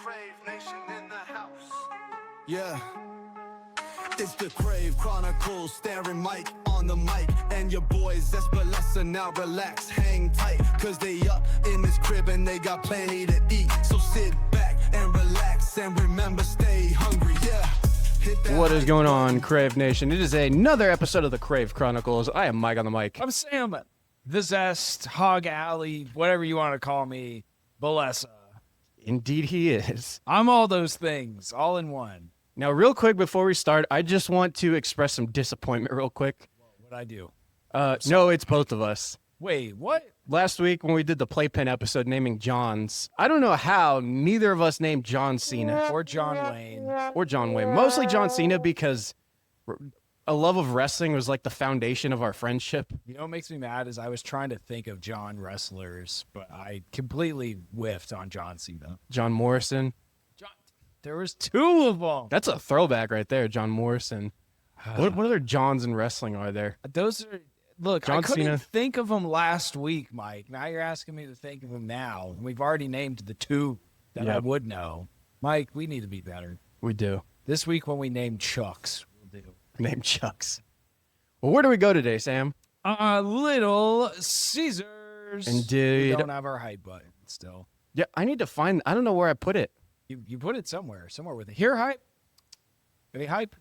Crave Nation in the house. Yeah. It's the Crave Chronicles, staring Mike on the mic. And your boys, Espalessa, now relax, hang tight. Cause they up in this crib and they got plenty to eat. So sit back and relax and remember, stay hungry, yeah. What is going on, Crave Nation? It is another episode of the Crave Chronicles. I am Mike on the mic. I'm Sam, the Zest, Hog Alley, whatever you want to call me, Balessa. Indeed he is. I'm all those things, all in one. Now, real quick before we start, I just want to express some disappointment real quick. What'd I do? No, it's both of us. Wait, what? Last week when we did the Playpen episode naming Johns, I don't know how neither of us named John Cena. Or John Wayne. Or John Wayne. Mostly John Cena because a love of wrestling was like the foundation of our friendship. You know what makes me mad is I was trying to think of John wrestlers, but I completely whiffed on John Cena. John Morrison. There was two of them. That's a throwback right there, John Morrison. What other Johns in wrestling are there? Those are... Look, John I couldn't Cena. think of them last week, Mike. Now you're asking me to think of them now. We've already named the two that I Yep. would know. Mike, we need to be better. We do. This week when we name Chucks, we'll do. Named Chucks. Well, where do we go today, Sam? Little Caesars. Indeed. We don't have our hype button still. Yeah, I need to find. I don't know where I put it. You put it somewhere with it. Here, hype? Any hype?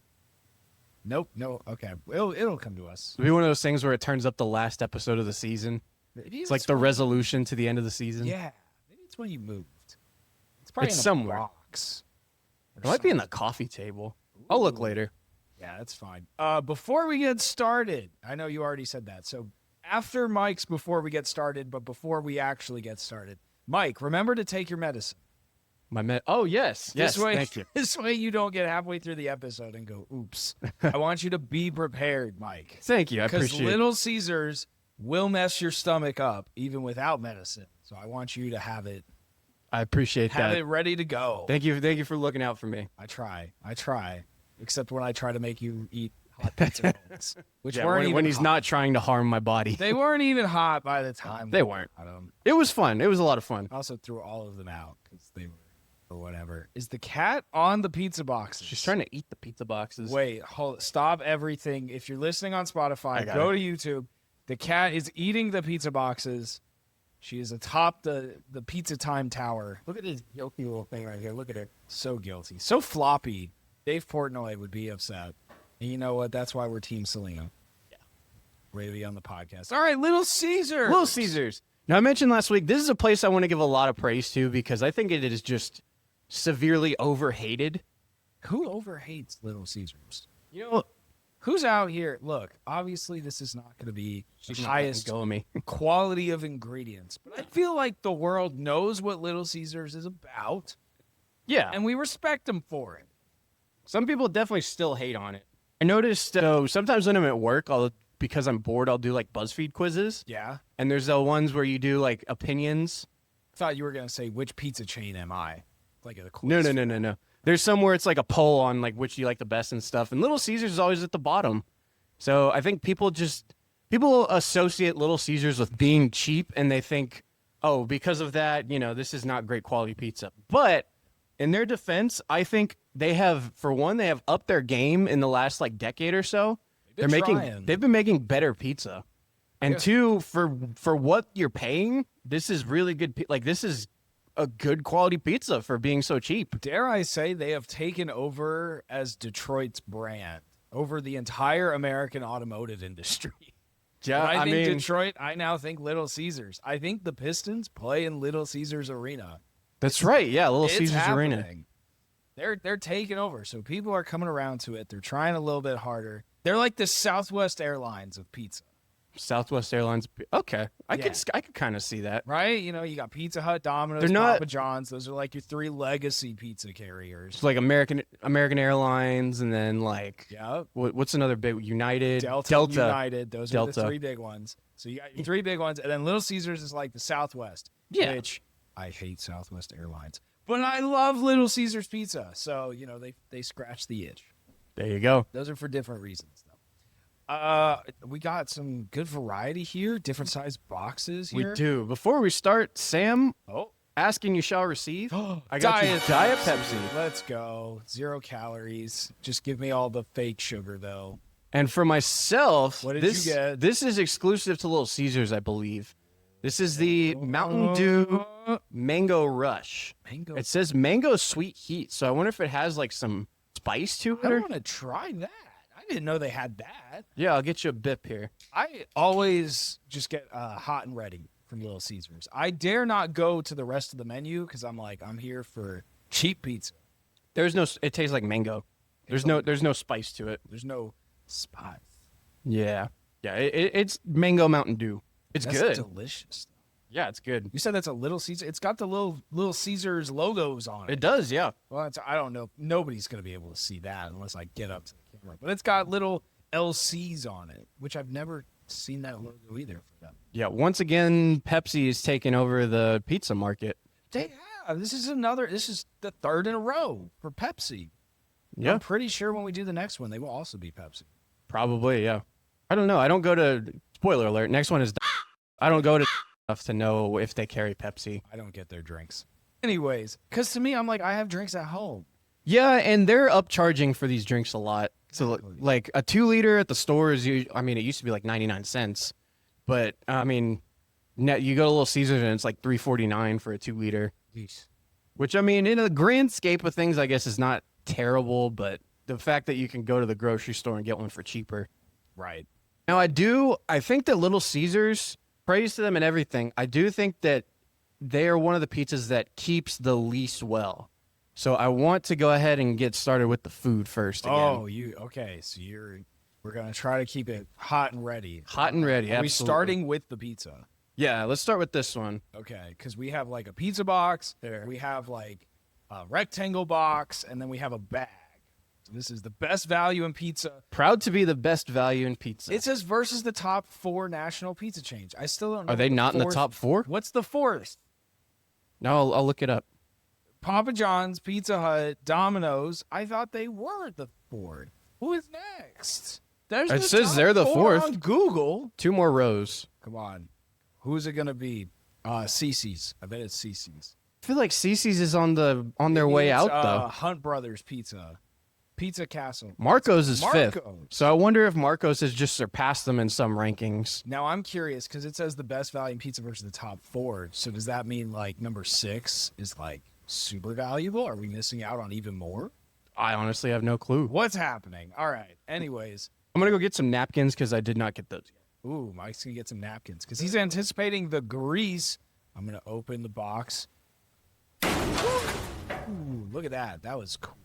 Nope, no. Okay, it'll come to us. It'll be one of those things where it turns up the last episode of the season. Maybe It's like the resolution to the end of the season. Yeah, maybe it's when you moved. It's probably It's in a somewhere. box. It might be in the coffee table. I'll look later. Yeah, that's fine. Before we get started, I know you already said that. So after Mike's before we get started, but before we actually get started, Mike, remember to take your medicine. Oh, yes. Yes, This way, thank you. This way you don't get halfway through the episode and go, oops. I want you to be prepared, Mike. Thank you. I Because appreciate it. Little Caesars will mess your stomach up even without medicine. So I want you to have it I appreciate that. ready to go. Thank you for looking out for me. I try. Except when I try to make you eat hot pizza rolls, which Yeah, weren't even when he's hot. not trying to harm my body. They weren't even hot by the time They we weren't. got 'em. It was fun. It was a lot of fun. I also threw all of them out because they were, or whatever. Is the cat on the pizza boxes? She's trying to eat the pizza boxes. Wait, stop everything. If you're listening on I Spotify, got go to YouTube. The cat is eating the pizza boxes. She is atop the Pizza Time Tower. Look at this guilty little thing right here. Look at her. So guilty. So floppy. Dave Portnoy would be upset. And you know what? That's why we're Team Selena. Yeah. Ready on the podcast. All right, Little Caesar. Little Caesars. Now, I mentioned last week, this is a place I want to give a lot of praise to because I think it is just severely overhated. Who overhates Little Caesars? You know, Who's out here? Look, obviously this is not going to be the she's not highest letting go of me. quality of ingredients, but I feel like the world knows what Little Caesars is about, Yeah. and we respect them for it. Some people definitely still hate on it. I noticed, so sometimes when I'm at work, because I'm bored, I'll do like BuzzFeed quizzes. Yeah. And there's the ones where you do like opinions. I thought you were going to say, which pizza chain am I? Like a quiz. No. There's some where it's like a poll on like which you like the best and stuff. And Little Caesars is always at the bottom. So I think people associate Little Caesars with being cheap and they think, oh, because of that, this is not great quality pizza. But in their defense, I think they have upped their game in the last like decade or so. They've They've been making better pizza. And Yeah. two, for what you're paying, this is really good. This is a good quality pizza for being so cheap. Dare I say they have taken over as Detroit's brand over the entire American automotive industry. Yeah, When I think mean, Detroit, I now think Little Caesars. I think the Pistons play in Little Caesars Arena. that's right. Yeah, Little It's Caesars Arena. happening. They're taking over, so people are coming around to it. They're trying a little bit harder. They're like the Southwest Airlines of pizza, Southwest Airlines. Okay, I Yeah. could kind of see that. right? You got Pizza Hut, Domino's, They're not- Papa John's. Those are like your three legacy pizza carriers. It's like American Airlines, and then like Yeah, what's another big United, Delta, United. Those are Delta. the three big ones. So you got your three big ones, and then Little Caesars is like the Southwest. Yeah. Which I hate Southwest Airlines, but I love Little Caesars pizza. So they scratch the itch. There you go. Those are for different reasons, though. We got some good variety here, different size boxes here. We do. Before we start, Sam, Oh, Ask and you shall receive. I got Diet you Diet Pepsi. Let's go. 0 calories. Just give me all the fake sugar, though. And for myself, What did this, you get? this is exclusive to Little Caesars, I believe. This is the Mountain Dew Mango Rush. Mango. It says mango sweet heat, so I wonder if it has like some spice to it. I Or... want to try that. I didn't know they had that. Yeah, I'll get you a bip here. I always just get hot and ready from Little Caesars. I dare not go to the rest of the menu because I'm like, I'm here for cheap pizza. There's no. It tastes like mango. There's no spice to it. There's no spice. Yeah, it's mango Mountain Dew. It's That's good. delicious. Yeah, it's good. You said that's a Little Caesar. It's got the Little Caesars logos on it. It does, yeah. Well, I don't know. Nobody's going to be able to see that unless I get up to the camera. But it's got little LCs on it, which I've never seen that logo either for them. Yeah, once again, Pepsi is taking over the pizza market. They have. This is the third in a row for Pepsi. Yeah, I'm pretty sure when we do the next one, they will also be Pepsi. probably, yeah. I don't know. I don't go to, spoiler alert, next one is, I don't go to enough to know if they carry Pepsi. I don't get their drinks. Anyways, because to me, I'm like, I have drinks at home. Yeah, and they're upcharging for these drinks a lot. So, like, a 2-liter at the store is, it used to be like 99 cents. But, I mean, you go to Little Caesars and it's like $3.49 for a 2-liter. Jeez. Which, I mean, in a grand scape of things, I guess is not terrible. But the fact that you can go to the grocery store and get one for cheaper. Right. Now, I think that Little Caesars, praise to them and everything, I do think that they are one of the pizzas that keeps the least well. So I want to go ahead and get started with the food first again. Oh, okay. So we're going to try to keep it hot and ready. Hot and ready, Are we absolutely. starting with the pizza? Yeah, let's start with this one. Okay, because we have like a pizza box, we have like a rectangle box, and then we have a bag. So this is the best value in pizza. Proud to be the best value in pizza. It says versus the top 4 national pizza chains. I still don't know. Are they what not in the fourth- top 4? What's the fourth? No, I'll look it up. Papa John's, Pizza Hut, Domino's. I thought they were the 4th. Who is next? It the says top they're the 4 4th. on Google. 2 more rows. Come on. Who's it going to be? Cece's. I bet it's Cece's. I feel like Cece's is on their way It's, out, though. Hunt Brothers Pizza. Pizza Castle. Marco's is 5th. Marco's. So I wonder if Marco's has just surpassed them in some rankings. Now I'm curious because it says the best value in pizza versus the top 4. So does that mean like number 6 is like super valuable? Are we missing out on even more? I honestly have no clue. What's happening? All right. Anyways. I'm going to go get some napkins because I did not get those yet. Ooh, Mike's going to get some napkins because he's anticipating the grease. I'm going to open the box. Ooh, look at that. That was cool.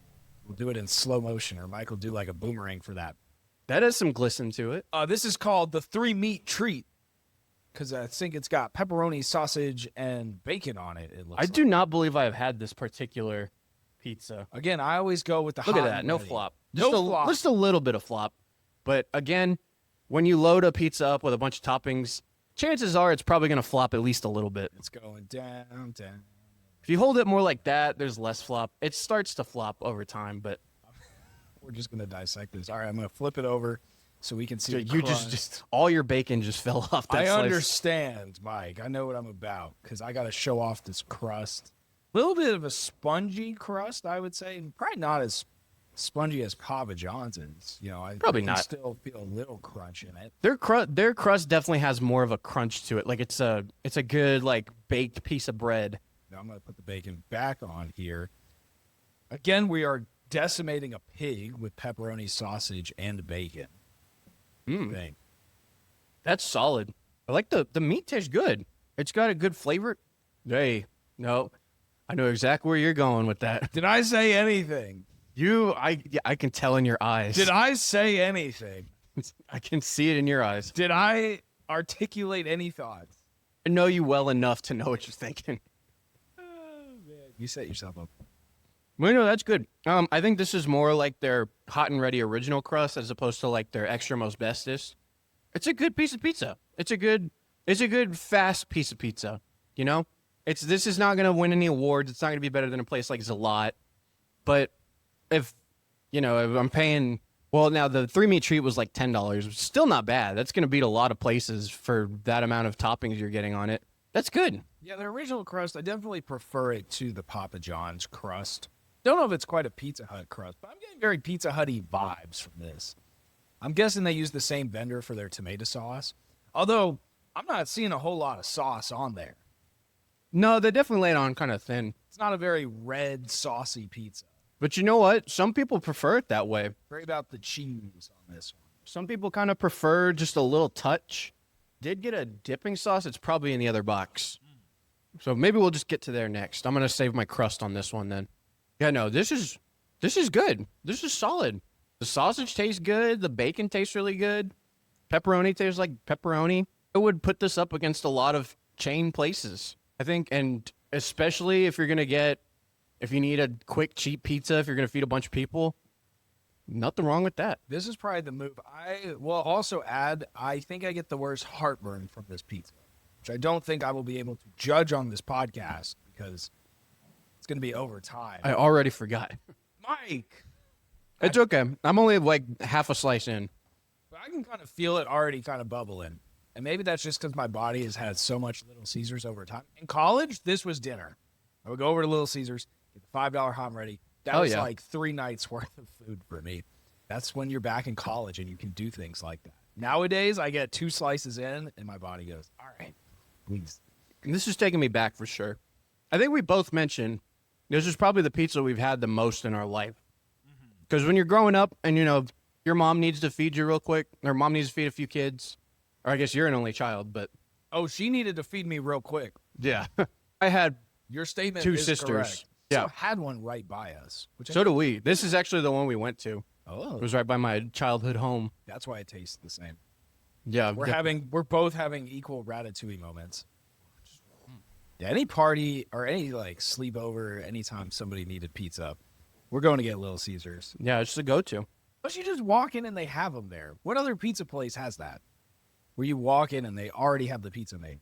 We'll do it in slow motion, or Mike will do like a boomerang for that. That has some glisten to it. This is called the 3-meat treat because I think it's got pepperoni, sausage, and bacon on it. It looks. I do not believe I have had this particular pizza. Again, I always go with the Look hot at that. and No ready. flop. No Just flop. Just a little bit of flop. But again, when you load a pizza up with a bunch of toppings, chances are it's probably going to flop at least a little bit. It's going down, down. If you hold it more like that, there's less flop. It starts to flop over time, but We're just going to dissect this. All right, I'm going to flip it over so we can see the you crust. just all your bacon just fell off that I slice. understand, Mike. I know what I'm about because I got to show off this crust. A little bit of a spongy crust, I would say. Probably not as spongy as Papa John's is. You know, I Probably can not. still feel a little crunch in it. Their crust definitely has more of a crunch to it. Like it's a good like baked piece of bread. Now I'm going to put the bacon back on here. Again, we are decimating a pig with pepperoni, sausage, and bacon. Thing. That's solid. I like the meat tastes good. It's got a good flavor. Hey, no, I know exactly where you're going with that. Did I say anything? I can tell in your eyes. Did I say anything? I can see it in your eyes. Did I articulate any thoughts? I know you well enough to know what you're thinking. You set yourself up. Well, no, that's good. I think this is more like their hot and ready original crust as opposed to like their extra most bestest. It's a good piece of pizza. It's a good fast piece of pizza. You know, this is not gonna win any awards. It's not gonna be better than a place like Zalat. But if I'm paying, well, now the 3-meat treat was like $10. Still not bad. That's gonna beat a lot of places for that amount of toppings you're getting on it. That's good. Yeah, the original crust, I definitely prefer it to the Papa John's crust. Don't know if it's quite a Pizza Hut crust, but I'm getting very Pizza Hut-y vibes from this. I'm guessing they use the same vendor for their tomato sauce. Although, I'm not seeing a whole lot of sauce on there. No, they definitely lay it on kind of thin. It's not a very red, saucy pizza. But you know what? Some people prefer it that way. Very about the cheese on this one. Some people kind of prefer just a little touch. Did get a dipping sauce. It's probably in the other box. So maybe we'll just get to there next. I'm going to save my crust on this one then. Yeah, no, this is good. This is solid. The sausage tastes good. The bacon tastes really good. Pepperoni tastes like pepperoni. I would put this up against a lot of chain places, I think, and especially if you're going to if you need a quick, cheap pizza, if you're going to feed a bunch of people, nothing wrong with that. This is probably the move. I will also add, I think I get the worst heartburn from this pizza, which I don't think I will be able to judge on this podcast because it's going to be over time. I already forgot. Mike! It's okay. I'm only like half a slice in. But I can kind of feel it already kind of bubbling. And maybe that's just because my body has had so much Little Caesars over time. In college, this was dinner. I would go over to Little Caesars, get the $5 hot and ready. That was like 3 nights worth of food for me. That's when you're back in college and you can do things like that. Nowadays, I get 2 slices in and my body goes, all right, please. And this is taking me back for sure. I think we both mentioned this is probably the pizza we've had the most in our life. Because when you're growing up and, your mom needs to feed you real quick, or mom needs to feed a few kids, or I guess you're an only child, but... Oh, she needed to feed me real quick. Yeah. I had Your statement 2 is sisters. correct. Yeah. So had one right by us. Which So do we. This is actually the one we went to. Oh, It was right by my childhood home. that's why it tastes the same. Yeah. We're both having equal ratatouille moments. Yeah, any party or any like sleepover, anytime somebody needed pizza, we're going to get Little Caesars. Yeah, it's the go-to. But you just walk in and they have them there. What other pizza place has that? Where you walk in and they already have the pizza made.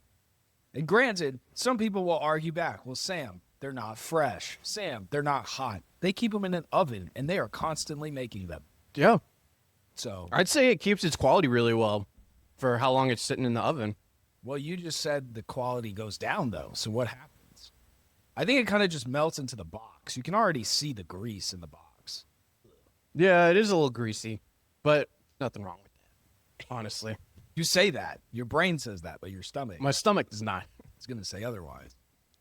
And granted, some people will argue back. Well, Sam, they're not fresh. Sam, they're not hot. They keep them in an oven and they are constantly making them. Yeah. So, I'd say it keeps its quality really well for how long it's sitting in the oven. well, you just said the quality goes down though. So what happens? I think it kind of just melts into the box. You can already see the grease in the box. Yeah, it is a little greasy, but nothing wrong with that, honestly. You say that. Your brain says that, but your stomach My stomach does not. is going to say otherwise.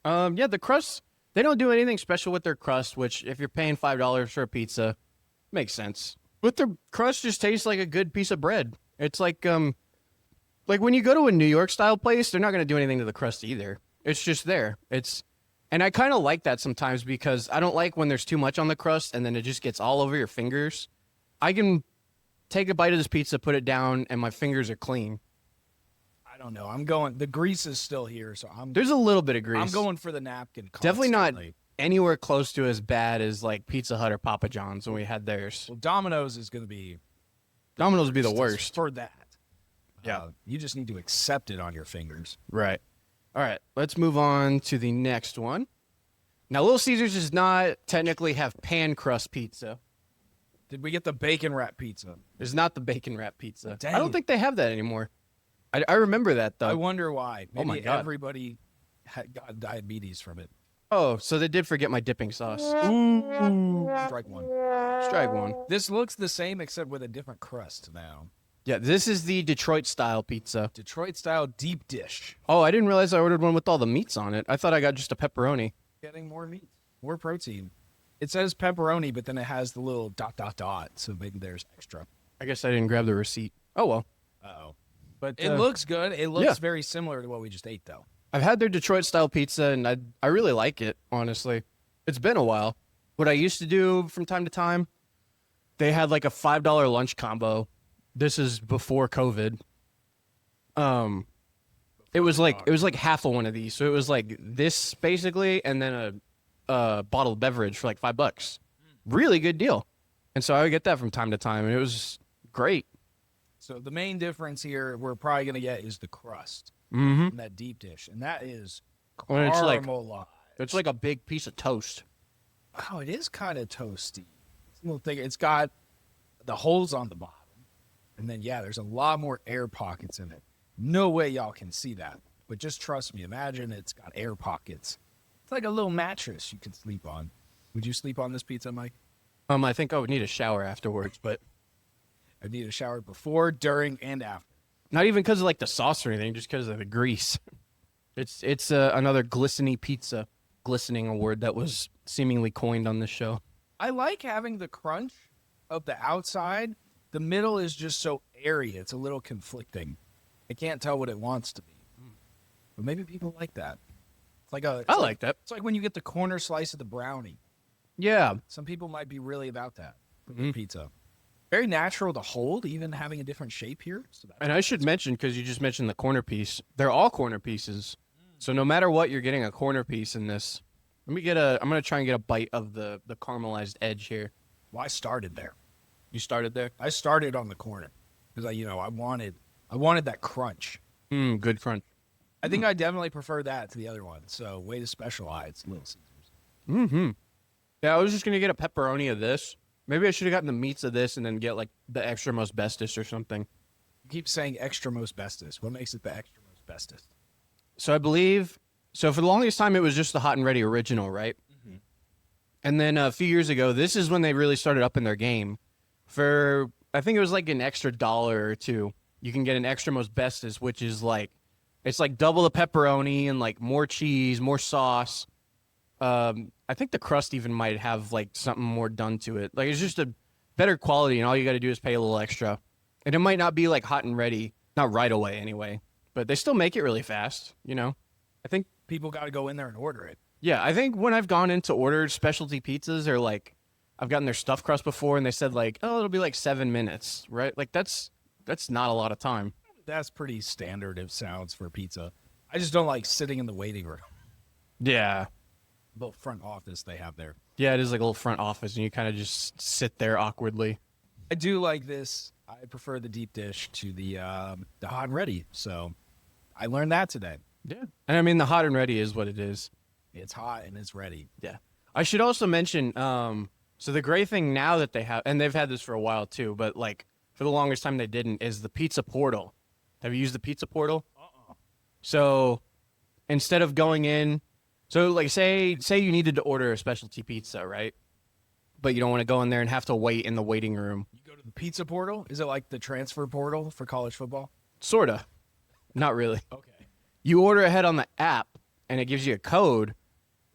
Yeah, the crust, they don't do anything special with their crust, which if you're paying $5 for a pizza, makes sense. But their crust just tastes like a good piece of bread. It's like when you go to a New York style place, they're not going to do anything to the crust either. It's just there. And I kind of like that sometimes because I don't like when there's too much on the crust and then it just gets all over your fingers. I can take a bite of this pizza, put it down, and my fingers are clean. I don't know. The grease is still here, so There's a little bit of grease. I'm going for the napkin. Definitely not constantly. anywhere close to as bad as like Pizza Hut or Papa John's when we had theirs. Well, Domino's is going to be Domino's would be the worst. for that. Yeah. You just need to accept it on your fingers. Right. All right. Let's move on to the next one. Now, Little Caesars does not technically have pan crust pizza. Did we get the bacon wrap pizza? There's not the bacon wrap pizza. Dang I don't it. think they have that anymore. I remember that though. I wonder why. Maybe Oh my God. everybody got diabetes from it. Oh, so they did forget my dipping sauce. Strike one. Strike one. This looks the same except with a different crust now. Yeah, this is the Detroit style pizza. Detroit style deep dish. Oh, I didn't realize I ordered one with all the meats on it. I thought I got just a pepperoni. Getting more meat, more protein. It says pepperoni, but then it has the little ... So maybe there's extra. I guess I didn't grab the receipt. Oh well. Uh-oh. But It looks good. It looks yeah. very similar to what we just ate, though. I've had their Detroit style pizza and I really like it, honestly. It's been a while. What I used to do from time to time, they had like a $5 lunch combo. This is before COVID. It was like half of one of these. So it was like this basically and then a bottled beverage for like $5. Really good deal. And so I would get that from time to time and it was great. So the main difference here we're probably going to get is the crust. Mm-hmm. From that deep dish. And that is When it's like- caramelized. It's like a big piece of toast. Oh, it is kind of toasty. It's a little thick. It's got the holes on the bottom. And then, yeah, there's a lot more air pockets in it. No way y'all can see that. But just trust me, imagine it's got air pockets. It's like a little mattress you could sleep on. Would you sleep on this pizza, Mike? I think I would need a shower afterwards, but I'd need a shower before, during, and after. not even because of like the sauce or anything, just because of the grease. It's another glistening pizza. Glistening, a word that was seemingly coined on this show. I like having the crunch of the outside. The middle is just so airy. It's a little conflicting. I can't tell what it wants to be. But maybe people like that. I like that. It's like when you get the corner slice of the brownie. Yeah. Some people might be really about that for their pizza. Very natural to hold, even having a different shape here. So And I should mention, because you just mentioned the corner piece, they're all corner pieces. So no matter what, you're getting a corner piece in this. I'm going to try and get a bite of the caramelized edge here. well, I started there. You started there? I started on the corner because I wanted that crunch. Good crunch. I think I definitely prefer that to the other one. So way to specialize, Little Caesars. Mm-hmm. Yeah, I was just going to get a pepperoni of this. Maybe I should have gotten the meats of this and then get like the extra most bestest or something. You keep saying extra most bestest. What makes it the extra most bestest? So I believe, for the longest time, it was just the hot and ready original, right? Mm-hmm. And then a few years ago, this is when they really started up in their game. For, I think it was like an extra $1 or $2, you can get an extra most bestest, which is like, it's like double the pepperoni and like more cheese, more sauce. I think the crust even might have like something more done to it. Like it's just a better quality, and all you got to do is pay a little extra. And it might not be like hot and ready, not right away anyway, but they still make it really fast, you know? I think, People got to go in there and order it. yeah, I think when I've gone in to order specialty pizzas or like I've gotten their stuffed crust before and they said like, oh, it'll be like 7 minutes, right? Like that's not a lot of time. That's pretty standard, it sounds, for pizza. I just don't like sitting in the waiting room. Yeah. The front office they have there. Yeah, it is like a little front office and you kind of just sit there awkwardly. I do like this. I prefer the deep dish to the hot and ready. So I learned that today. Yeah. And I mean, the hot and ready is what it is. It's hot and it's ready. Yeah. I should also mention, so the great thing now that they have, and they've had this for a while too, but like for the longest time they didn't, is the pizza portal. Have you used the pizza portal? So instead of going in, so like say you needed to order a specialty pizza, right? But you don't want to go in there and have to wait in the waiting room. You go to the pizza portal? Is it like the transfer portal for college football? Sorta. Not really. Okay. You order ahead on the app and it gives you a code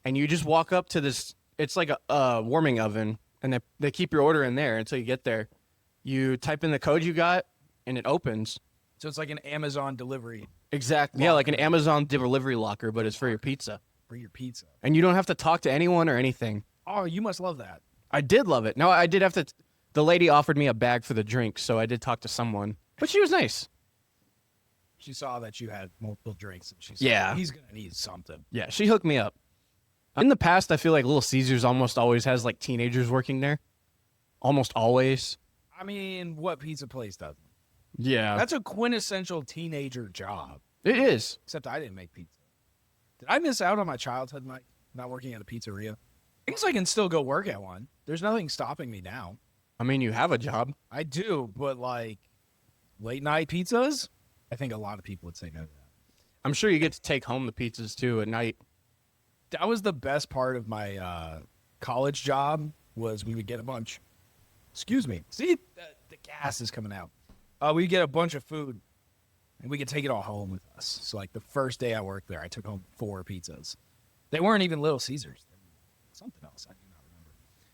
and you just walk up to this, it's like a warming oven, and they keep your order in there until you get there. You type in the code you got and it opens. So it's like an Amazon delivery Exactly. Yeah, like an Amazon delivery locker, but it's for your pizza. for your pizza. And you don't have to talk to anyone or anything. Oh, you must love that. I did love it. No, I did have to. The lady offered me a bag for the drink, so I did talk to someone. But she was nice. She saw that you had multiple drinks, and she said, Yeah. he's going to need something. Yeah, she hooked me up. In the past, I feel like Little Caesars almost always has like teenagers working there. Almost always. I mean, what pizza place doesn't? Yeah. That's a quintessential teenager job, It is. except I didn't make pizza. Did I miss out on my childhood, Mike, not working at a pizzeria? I guess I can still go work at one. There's nothing stopping me now. I mean, you have a job. I do, but like late night pizzas, I think a lot of people would say no to that. I'm sure you get to take home the pizzas too at night. That was the best part of my college job, was we would get a bunch. Excuse me. See, the gas is coming out. We get a bunch of food, and we could take it all home with us. So like the first day I worked there, I took home 4 pizzas. They weren't even Little Caesars. They were something else. I do not remember.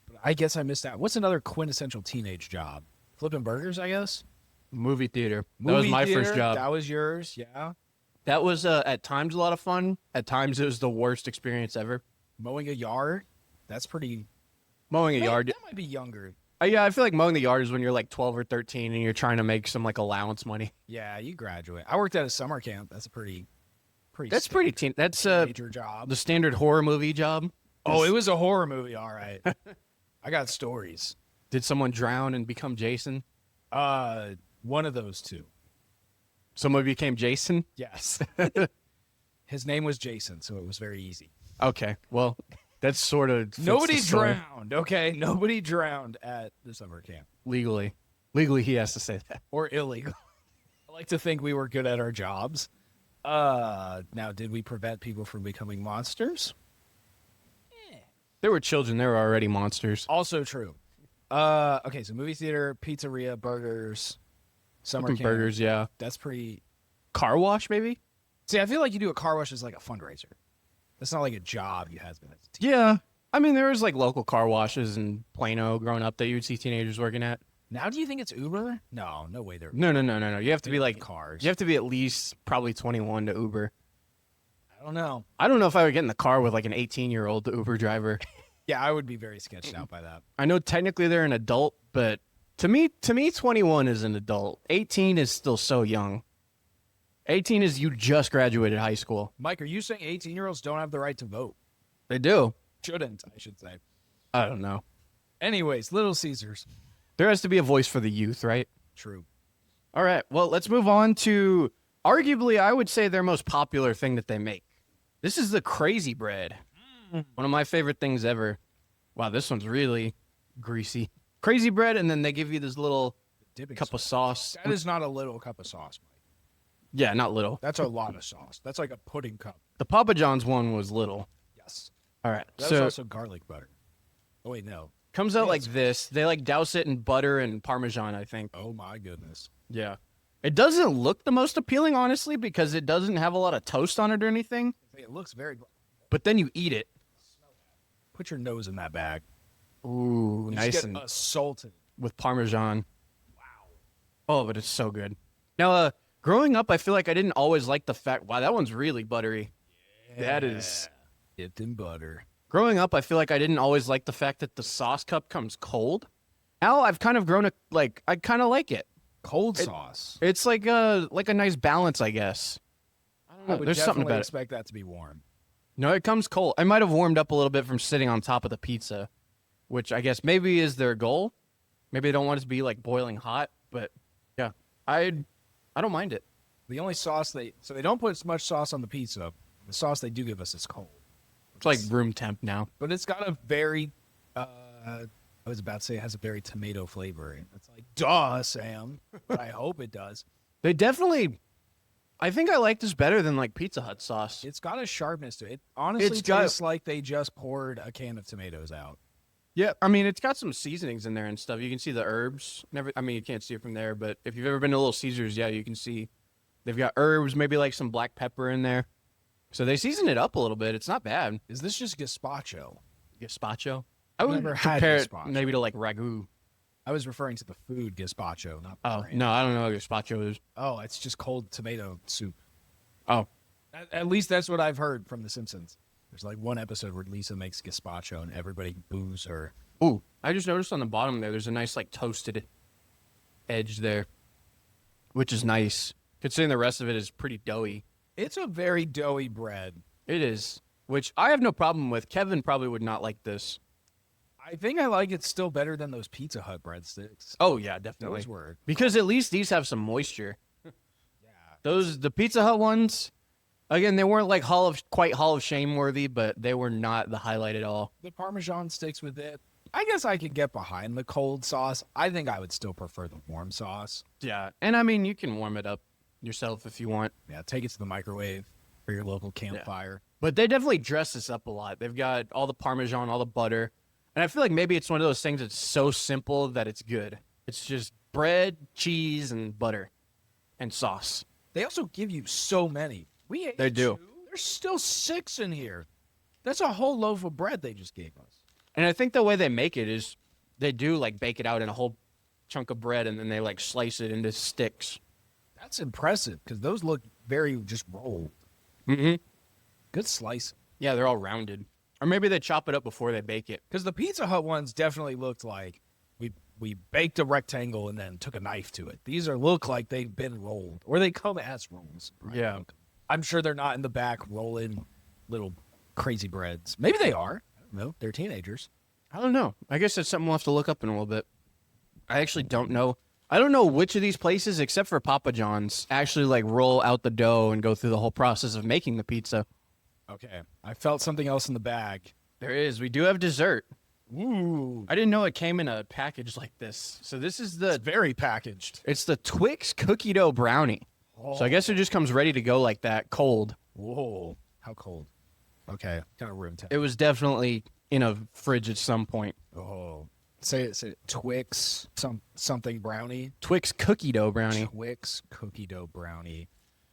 But I guess I missed out. What's another quintessential teenage job? Flipping burgers, I guess? Movie theater. That Movie was my theater, first job. That was yours, yeah. That was at times a lot of fun. At times it was the worst experience ever. Mowing a yard? That's pretty... Mowing a yard. That might be younger. Yeah, I feel like mowing the yard is when you're like 12 or 13 and you're trying to make some like allowance money. Yeah, you graduate. I worked at a summer camp. That's a pretty That's pretty teen. That's teenager job. the standard horror movie job. Oh, it was a horror movie, all right. I got stories. Did someone drown and become Jason? One of those two. Someone became Jason? Yes. His name was Jason, so it was very easy. Okay, well, that's sort of Nobody drowned, okay? Nobody drowned at the summer camp. legally. Legally, he has to say that. Or illegal. I like to think we were good at our jobs. Now, did we prevent people from becoming monsters? They were children. They were already monsters. Also true. Okay, so movie theater, pizzeria, burgers, summer Fucking camp. burgers, yeah. That's pretty. Car wash, maybe? See, I feel like you do a car wash as like a fundraiser. That's not like a job you had. Yeah. I mean, there was like local car washes in Plano growing up that you would see teenagers working at. Now, do you think it's Uber? No way. They're No. You have to be like cars. You have to be at least probably 21 to Uber. I don't know. I don't know if I would get in the car with like an 18-year-old Uber driver. Yeah, I would be very sketched out by that. I know technically they're an adult, but to me 21 is an adult. 18 is still so young. 18 is you just graduated high school. Mike, are you saying 18-year-olds don't have the right to vote? They do. Shouldn't, I should say. I don't know. Anyways, Little Caesars. There has to be a voice for the youth, right? True. All right. Well, let's move on to arguably, I would say, their most popular thing that they make. This is the crazy bread. One of my favorite things ever. Wow, this one's really greasy. Crazy bread, and then they give you this little Dipping cup of sauce. That is not a little cup of sauce, Mike. Yeah, not little. That's a lot of sauce. That's like a pudding cup. The Papa John's one was little. Yes. All right. That was So also garlic butter. Oh, wait, no. comes out like this. They like douse it in butter and Parmesan, I think. Oh, my goodness. Yeah. It doesn't look the most appealing, honestly, because it doesn't have a lot of toast on it or anything. It looks very... But then you eat it. Put your nose in that bag. Ooh, You nice just and get assaulted. with Parmesan. Wow. Oh, but it's so good. Now, growing up, I feel like I didn't always like the fact. Wow, that one's really buttery. That is. Dipped in butter. Growing up, I feel like I didn't always like the fact that the sauce cup comes cold. Now I've kind of grown to like. I kind of like it. Cold sauce. It's like a nice balance, I guess. I don't know. I would There's something definitely about it. expect that to be warm. No, it comes cold. I might have warmed up a little bit from sitting on top of the pizza, which I guess maybe is their goal. Maybe they don't want it to be like boiling hot, but yeah, I don't mind it. The only sauce they don't put as much sauce on the pizza. The sauce they do give us is cold. It's like room temp now. But it's got a very I was about to say it has a very tomato flavor. And it's like, duh, Sam. But I hope it does. They definitely. I think I like this better than like Pizza Hut sauce. It's got a sharpness to it. It honestly tastes like they just poured a can of tomatoes out. Yeah, I mean it's got some seasonings in there and stuff. You can see the herbs. I mean you can't see it from there, but if you've ever been to Little Caesars, yeah, you can see they've got herbs, maybe like some black pepper in there. So they season it up a little bit. It's not bad. Is this just gazpacho? Gazpacho. I would never had compare it gazpacho. maybe to like ragu. I was referring to the food gazpacho, not the Oh brand. no, I don't know what gazpacho is. Oh, it's just cold tomato soup. Oh, At least that's what I've heard from The Simpsons. There's like one episode where Lisa makes gazpacho and everybody boos her. ooh! I just noticed on the bottom there's a nice like toasted edge there, which is nice. Considering the rest of it is pretty doughy. It's a very doughy bread. It is, which I have no problem with. Kevin probably would not like this. I think I like it still better than those Pizza Hut breadsticks. Oh yeah, definitely. Those were. Because at least these have some moisture. Yeah. The Pizza Hut ones, again, they weren't like quite Hall of Shame worthy, but they were not the highlight at all. The Parmesan sticks with it. I guess I could get behind the cold sauce. I think I would still prefer the warm sauce. Yeah, and I mean you can warm it up yourself if you want. Yeah, take it to the microwave for your local campfire. But they definitely dress this up a lot. They've got all the Parmesan, all the butter. And I feel like maybe it's one of those things that's so simple that it's good. It's just bread, cheese, and butter and sauce. They also give you so many. We ate They do. 2. There's still 6 in here. That's a whole loaf of bread they just gave us. And I think the way they make it is they do like bake it out in a whole chunk of bread and then they like slice it into sticks. That's impressive because those look very just rolled. Mm-hmm. Good slice. Yeah, they're all rounded. Or maybe they chop it up before they bake it. Because the Pizza Hut ones definitely looked like we baked a rectangle and then took a knife to it. These look like they've been rolled, or they come as rolls. Right? Yeah. I'm sure they're not in the back rolling little crazy breads. Maybe they are. I don't know. They're teenagers. I don't know. I guess that's something we'll have to look up in a little bit. I actually don't know. I don't know which of these places, except for Papa John's, actually like roll out the dough and go through the whole process of making the pizza. Okay. I felt something else in the bag. There is. We do have dessert. Ooh. I didn't know it came in a package like this. So this is It's very packaged. it's the Twix cookie dough brownie. So I guess it just comes ready to go like that, cold. Whoa. How cold? Okay. Kind of room temp. It was definitely in a fridge at some point. Oh. Say it. Twix, something brownie. Twix cookie dough brownie. Twix cookie dough brownie.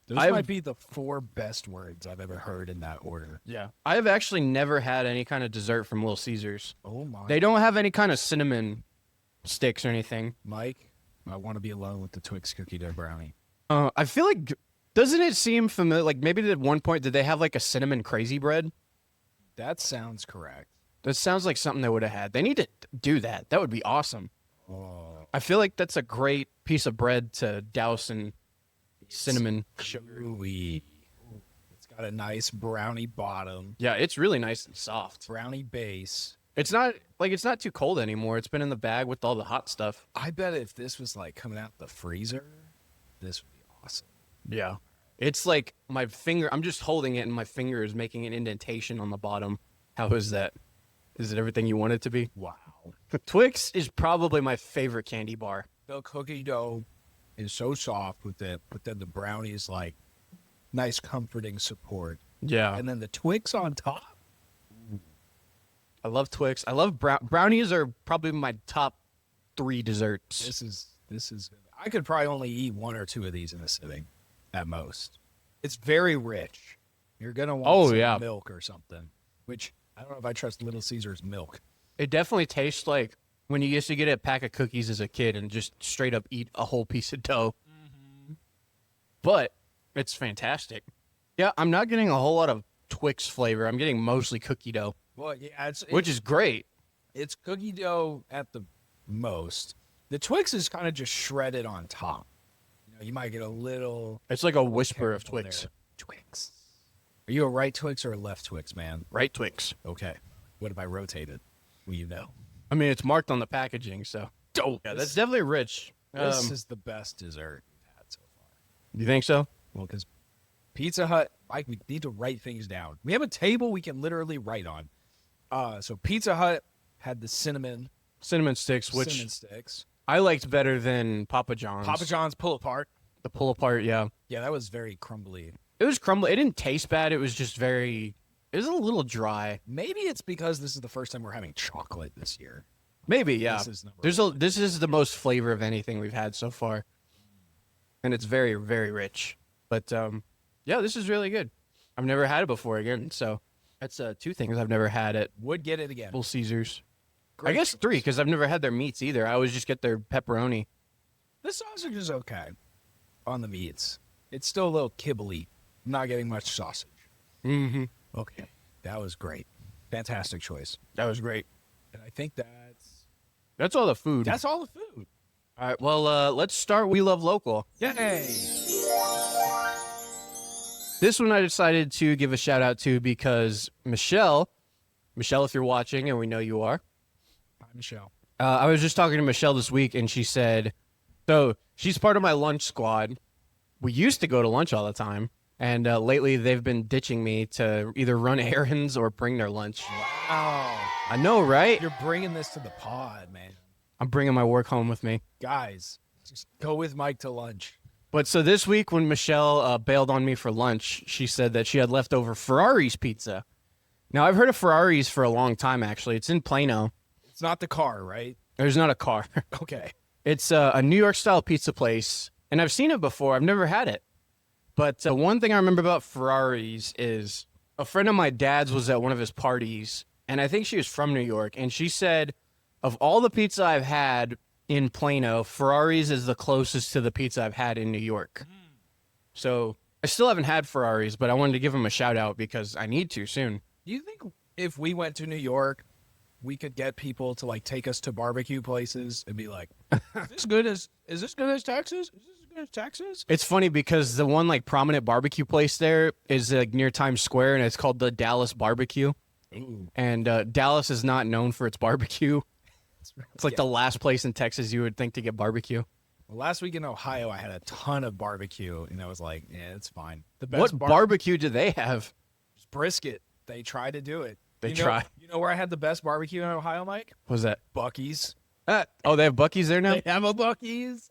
Those I've- might be the 4 best words I've ever heard in that order. Yeah. I have actually never had any kind of dessert from Little Caesars. Oh my. They don't have any kind of cinnamon sticks or anything. Mike, I want to be alone with the Twix cookie dough brownie. I feel like, doesn't it seem familiar? Like maybe at one point, did they have like a cinnamon crazy bread? That sounds correct. That sounds like something they would have had. They need to do that. That would be awesome. Oh. I feel like that's a great piece of bread to douse in cinnamon sugar. Gooey. It's got a nice brownie bottom, Yeah, it's really nice and soft. brownie base. It's not too cold anymore. It's been in the bag with all the hot stuff. I bet if this was like coming out the freezer, this would be awesome. Yeah. It's like my finger, I'm just holding it and my finger is making an indentation on the bottom. How is that? Is it everything you want it to be? Wow. Twix is probably my favorite candy bar. The cookie dough is so soft with it, but then the brownie is like nice, comforting support. Yeah. And then the Twix on top. I love Twix. I love brownies are probably my top 3 desserts. This is. I could probably only eat 1 or 2 of these in a sitting, at most. It's very rich. You're gonna want some milk or something. Which I don't know if I trust Little Caesars milk. It definitely tastes like when you used to get a pack of cookies as a kid and just straight up eat a whole piece of dough. Mm-hmm. But it's fantastic. Yeah, I'm not getting a whole lot of Twix flavor. I'm getting mostly cookie dough, Well, yeah, which is great. it's cookie dough at the most. The Twix is kind of just shredded on top. You know, you might get a little It's like a whisper of caramel Twix. there. Twix. Are you a right Twix or a left Twix, man? Right Twix. Okay. What if I rotated? Well, you know. I mean, it's marked on the packaging, so. Oh, yeah, that's definitely rich. This is the best dessert we've had so far. You think so? Well, because Pizza Hut, Mike, we need to write things down. We have a table we can literally write on. So Pizza Hut had the cinnamon Sticks, which cinnamon sticks. I liked better than Papa John's. Papa John's pull apart. The pull apart, yeah. Yeah, that was very crumbly. It was crumbly. It didn't taste bad. It was just it was a little dry. Maybe it's because this is the first time we're having chocolate this year. Maybe, yeah. This is number This is the most flavor of anything we've had so far. And it's very, very rich. But yeah, this is really good. I've never had it before again, so that's 2 things I've never had at Would get it again. Little Caesars. I Great guess choice. 3 because I've never had their meats either. I always just get their pepperoni. The sausage is okay on the meats. It's still a little kibbly. I'm not getting much sausage. Mm-hmm. Okay. That was great. Fantastic choice. That was great. And I think That's all the food. that's all the food. All right, well, let's start We Love Local. Yay! This one I decided to give a shout out to because Michelle, if you're watching, and we know you are, Hi, Michelle. I was just talking to Michelle this week, and she said, so she's part of my lunch squad. We used to go to lunch all the time, and lately they've been ditching me to either run errands or bring their lunch. Wow. I know, right? You're bringing this to the pod, man. I'm bringing my work home with me. Guys, just go with Mike to lunch. But so this week when Michelle bailed on me for lunch, she said that she had leftover Ferrari's pizza. Now, I've heard of Ferrari's for a long time, actually. It's in Plano. It's not the car, right? There's not a car. Okay. It's a New York-style pizza place, and I've seen it before. I've never had it. But the one thing I remember about Ferrari's is a friend of my dad's was at one of his parties, and I think she was from New York, and she said, of all the pizza I've had in Plano, Ferrari's is the closest to the pizza I've had in New York. So I still haven't had Ferrari's, but I wanted to give them a shout-out because I need to soon. Do you think if we went to New York, we could get people to like take us to barbecue places and be like, is this good as Texas? Is this as good as Texas? It's funny because the one like prominent barbecue place there is like near Times Square, and it's called the Dallas Barbecue. Ooh. And Dallas is not known for its barbecue. It's like Yeah. the last place in Texas you would think to get barbecue. Well, last week in Ohio, I had a ton of barbecue, and I was like, yeah, it's fine. The What barbecue do they have? brisket. They try to do it. They You know- try. You know where I had the best barbecue in Ohio, Mike? What was that? Buc-ee's. Oh, they have Buc-ee's there now? They have a Buc-ee's.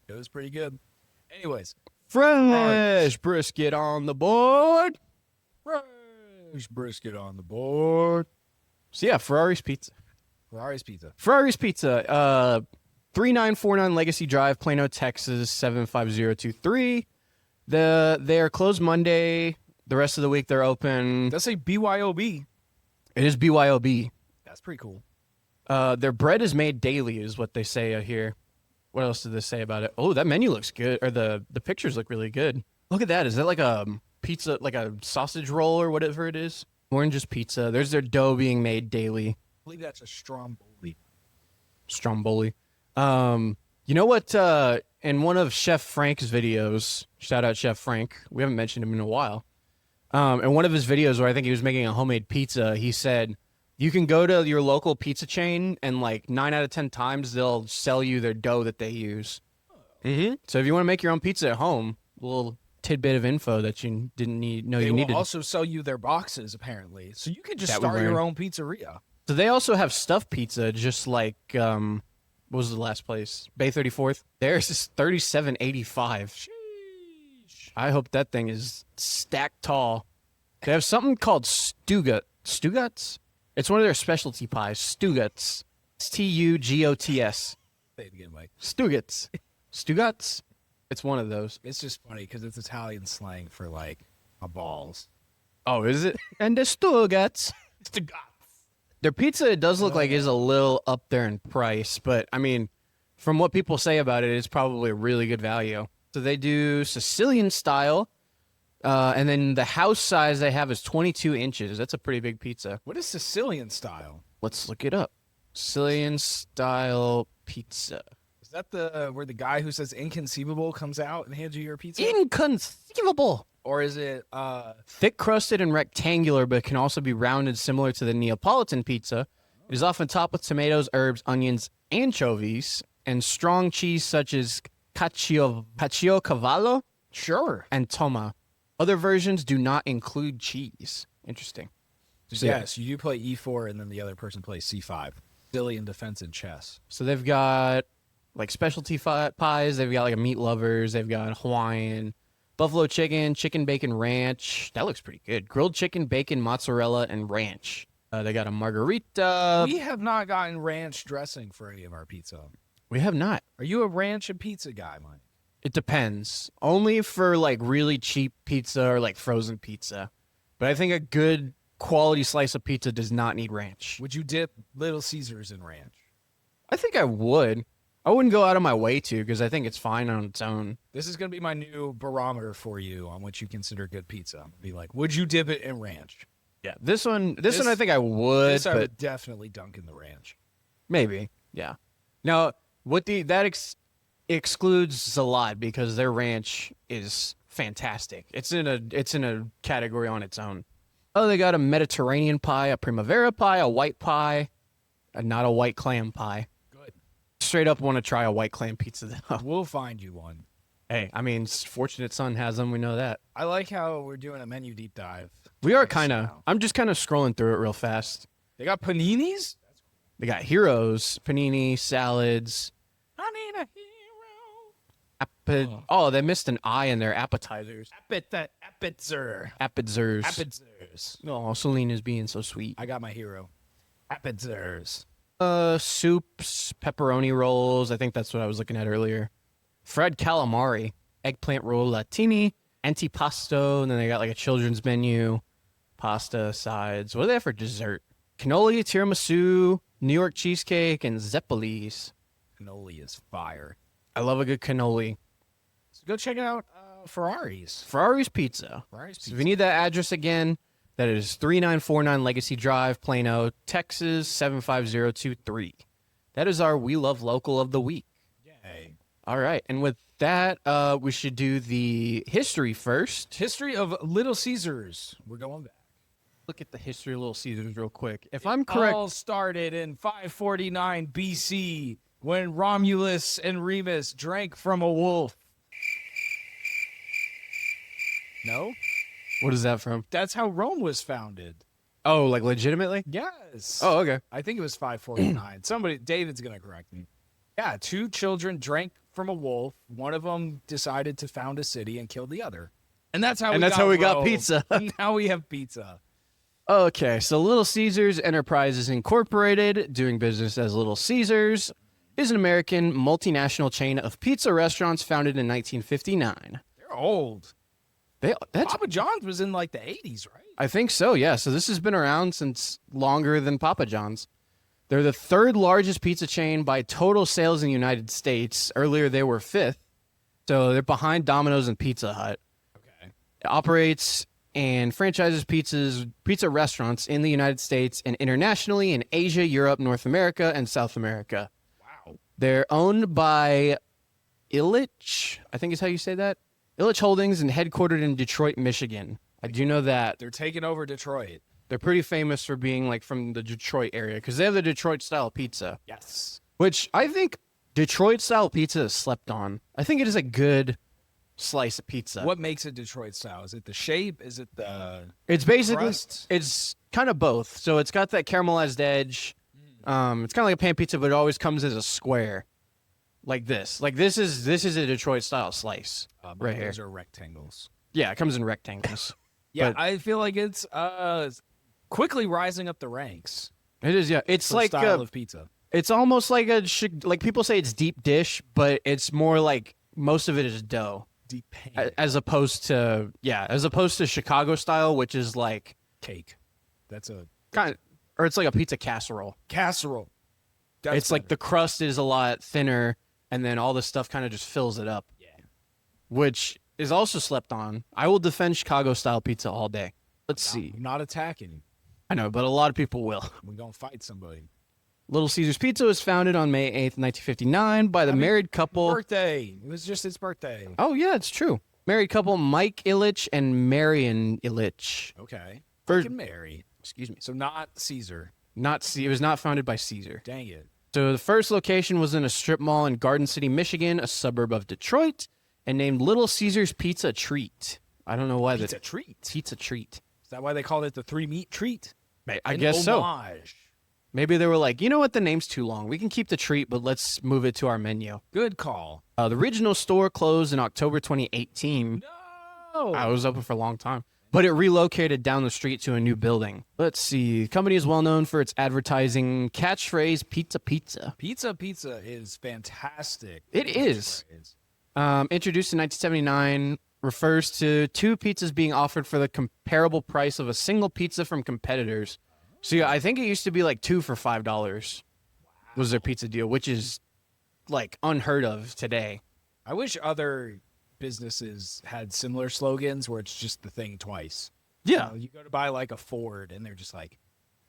It was pretty good. Anyways, Fresh brisket on the board. Fresh brisket on the board. So yeah, Ferrari's Pizza. Ferrari's Pizza. 3949 Legacy Drive, Plano, Texas 75023. They are closed Monday. The rest of the week they're open. Does say BYOB. It is BYOB. That's pretty cool. Their bread is made daily, is what they say here. What else did they say about it? Oh, that menu looks good, or the pictures look really good. Look at that. Is that like a pizza, like a sausage roll or whatever it is? More than just pizza. There's their dough being made daily. I believe that's a Stromboli. Stromboli. You know what? In one of Chef Frank's videos, shout out Chef Frank. We haven't mentioned him in a while. In one of his videos where I think he was making a homemade pizza, he said, you can go to your local pizza chain and like 9 out of 10 times they'll sell you their dough that they use. Mm-hmm. So if you want to make your own pizza at home, a little tidbit of info that you didn't know you needed. They will also sell you their boxes, apparently. So you could just That we start your learned. own pizzeria. So they also have stuffed pizza, just like what was the last place? Bay 34th. Theirs is $37.85. I hope that thing is stacked tall. They have something called Stuguts. It's one of their specialty pies. Stuguts. Stugots. Say it again, Mike. Stuguts. Stuguts. It's one of those. It's just funny because it's Italian slang for like a balls. Oh, is it? And the Stuguts. Their pizza, it does look like is a little up there in price, but I mean, from what people say about it, it's probably a really good value. So they do Sicilian style, and then the house size they have is 22 inches. That's a pretty big pizza. What is Sicilian style? Let's look it up. Sicilian style pizza. Is that the where the guy who says inconceivable comes out and hands you your pizza? Inconceivable. Or is it Thick crusted and rectangular, but can also be rounded similar to the Neapolitan pizza. It is often topped with tomatoes, herbs, onions, anchovies, and strong cheese such as Caciocavallo sure? and Toma. Other versions do not include cheese. Interesting. So, Yes, you do play E4 and then the other person plays C5. Sicilian defense and chess. So they've got like specialty pies. They've got like a meat lovers. They've got Hawaiian, buffalo chicken, chicken bacon ranch. That looks pretty good. Grilled chicken, bacon, mozzarella, and ranch. They got a margarita. We have not gotten ranch dressing for any of our pizza. We have not. Are you a ranch and pizza guy, Mike? It depends. Only for like really cheap pizza or like frozen pizza. But I think a good quality slice of pizza does not need ranch. Would you dip Little Caesars in ranch? I think I would. I wouldn't go out of my way to because I think it's fine on its own. This is going to be my new barometer for you on what you consider good pizza. Be like, would you dip it in ranch? Yeah. This one I think I would, This I but would definitely dunk in the ranch. maybe. Yeah. Now, excludes a lot because their ranch is fantastic. It's in a category on its own. Oh, they got a Mediterranean pie, a Primavera pie, a white pie, not a white clam pie. Good. Straight up want to try a white clam pizza though. We'll find you one. Hey, I mean, Fortunate Son has them. We know that. I like how we're doing a menu deep dive. We are Nice kind of. now. I'm just kind of scrolling through it real fast. They got paninis? They got heroes, panini, salads. I need a hero. Oh, they missed an I in their appetizers. Appetzer. Appitzers. Appetzers. Oh, Selena's being so sweet. I got my hero. Appetzers. Soups, pepperoni rolls. I think that's what I was looking at earlier. Fried calamari, eggplant roll latini, antipasto, and then they got like a children's menu, pasta, sides. What do they have for dessert? Cannoli, tiramisu, New York cheesecake, and zeppelis. Cannoli is fire. I love a good cannoli. So go check out Ferrari's. Ferrari's Pizza. Ferrari's So Pizza. if you need that address again, that is 3949 Legacy Drive, Plano, Texas 75023. That is our We Love Local of the week. Yay. All right, and with that, we should do the history first. History of Little Caesars. We're going back. Look at the history of Little Caesars real quick. If I'm correct, All started in 549 BC when Romulus and Remus drank from a wolf. No? what is that from? That's how Rome was founded. Oh, like legitimately? Yes. Oh, okay. I think it was 549. David's going to correct me. Yeah, 2 children drank from a wolf. One of them decided to found a city and kill the other. And that's how we got pizza. Now we have pizza. Okay, so Little Caesars Enterprises Incorporated, doing business as Little Caesars, is an American multinational chain of pizza restaurants founded in 1959. They're old. That's Papa John's was in like the 80s, right? I think so, yeah. So this has been around since longer than Papa John's. They're the third largest pizza chain by total sales in the United States. Earlier, they were fifth. So they're behind Domino's and Pizza Hut. Okay. It operates and franchises pizza restaurants in the United States and internationally in Asia, Europe, North America, and South America. Wow. They're owned by Illich, I think is how you say that. Illich Holdings and headquartered in Detroit, Michigan. I do know that. They're taking over Detroit. They're pretty famous for being like from the Detroit area because they have the Detroit style pizza, Yes. which I think Detroit style pizza is slept on. I think it is a good slice of pizza. What makes it Detroit style? Is it the shape? Is it the It's basically crust? it's kind of both. So it's got that caramelized edge. It's kind of like a pan pizza, but it always comes as a square, like this. Like this is a Detroit style slice right here. Those are rectangles. Yeah, it comes in rectangles. Yeah, But- I feel like it's quickly rising up the ranks. It is. Yeah, it's For like style of pizza. it's almost like like people say it's deep dish, but it's more like most of it is dough. Deep pan As opposed to Chicago style, which is like cake. That's a or it's like a pizza casserole. casserole. That's It's like better. the crust is a lot thinner, and then all the stuff kind of just fills it up. Yeah. Which is also slept on. I will defend Chicago style pizza all day. Let's see. I'm not attacking. I know, but a lot of people will. We're gonna fight somebody. Little Caesars Pizza was founded on May 8th, 1959 by the married couple. Birthday. It was just his birthday. Oh, yeah, it's true. Married couple Mike Illich and Marion Illich. Okay. For- Fucking Mary. Excuse me. So not Caesar. It was not founded by Caesar. Dang it. So the first location was in a strip mall in Garden City, Michigan, a suburb of Detroit, and named Little Caesars Pizza Treat. I don't know why Pizza treat. Pizza Treat. Is that why they called it the 3-meat treat? I An guess so. homage. Maybe they were like, you know what, the name's too long. We can keep the treat, but let's move it to our menu. Good call. The original store closed in October 2018. No. I was open for a long time. But it relocated down the street to a new building. Let's see. The company is well known for its advertising catchphrase, Pizza Pizza. Pizza is fantastic. It is. Introduced in 1979, refers to two pizzas being offered for the comparable price of a single pizza from competitors. So yeah, I think it used to be like 2 for $5 was their pizza deal, which is like unheard of today. I wish other businesses had similar slogans where it's just the thing twice. Yeah. You go to buy like a Ford and they're just like,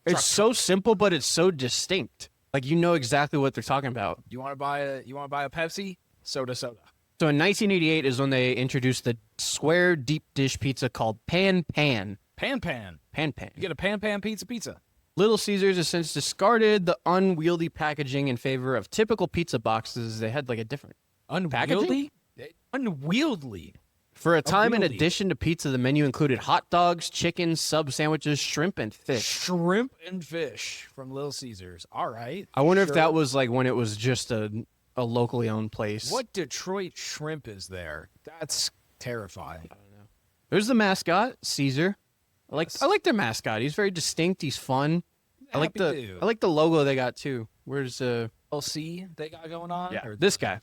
It's so simple, but it's so distinct. Like you know exactly what they're talking about. you want to buy a Pepsi? Soda. So in 1988 is when they introduced the square deep dish pizza called Pan Pan. Pan. Pan Pan. You get a pan pizza. Little Caesars has since discarded the unwieldy packaging in favor of typical pizza boxes. They had like a different Unwieldy? Unwieldy. For a time, in Unwieldy. addition to pizza, the menu included hot dogs, chicken, sub sandwiches, shrimp, and fish. Shrimp and fish from Little Caesars. All right. I wonder if Sure. that was like when it was just a locally owned place. What Detroit shrimp is there? That's terrifying. There's the mascot, Caesar. I like their mascot. He's very distinct. He's fun. I like Happy the dude. logo they got too. Where's LC they got going on? yeah, Or- this guy.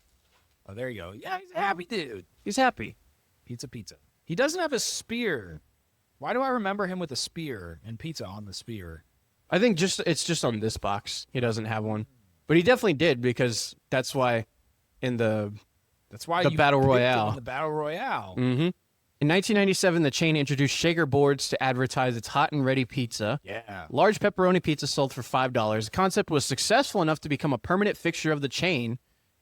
Oh, there you go. Yeah, he's a happy dude. He's happy. Pizza. He doesn't have a spear. Why do I remember him with a spear and pizza on the spear? I think it's just on this box. He doesn't have one, but he definitely did because that's why in the That's why The you Battle picked him Royale. in the Battle Royale. mm-hmm. In 1997, the chain introduced shaker boards to advertise its hot and ready pizza. Yeah. Large pepperoni pizza sold for $5. The concept was successful enough to become a permanent fixture of the chain,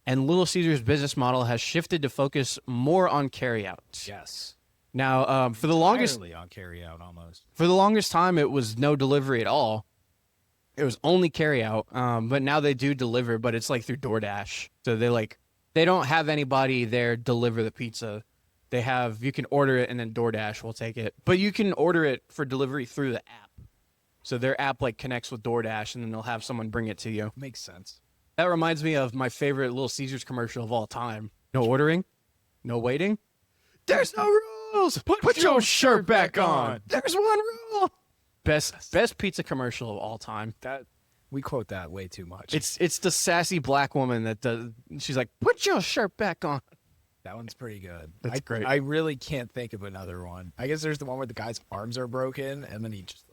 and Little Caesars' business model has shifted to focus more on carryout. Yes. Now, for the longest Entirely on carry out almost. time, it was no delivery at all. It was only carryout. But now they do deliver, but it's like through DoorDash. So they don't have anybody there deliver the pizza. You can order it and then DoorDash will take it. But you can order it for delivery through the app. So their app like connects with DoorDash and then they'll have someone bring it to you. Makes sense. That reminds me of my favorite Little Caesars commercial of all time. No ordering, no waiting. There's no rules. Put your shirt back on. There's one rule. Best pizza commercial of all time. That we quote that way too much. It's the sassy black woman that does. She's like, put your shirt back on. That one's pretty good. That's great. I really can't think of another one. I guess there's the one where the guy's arms are broken and then he just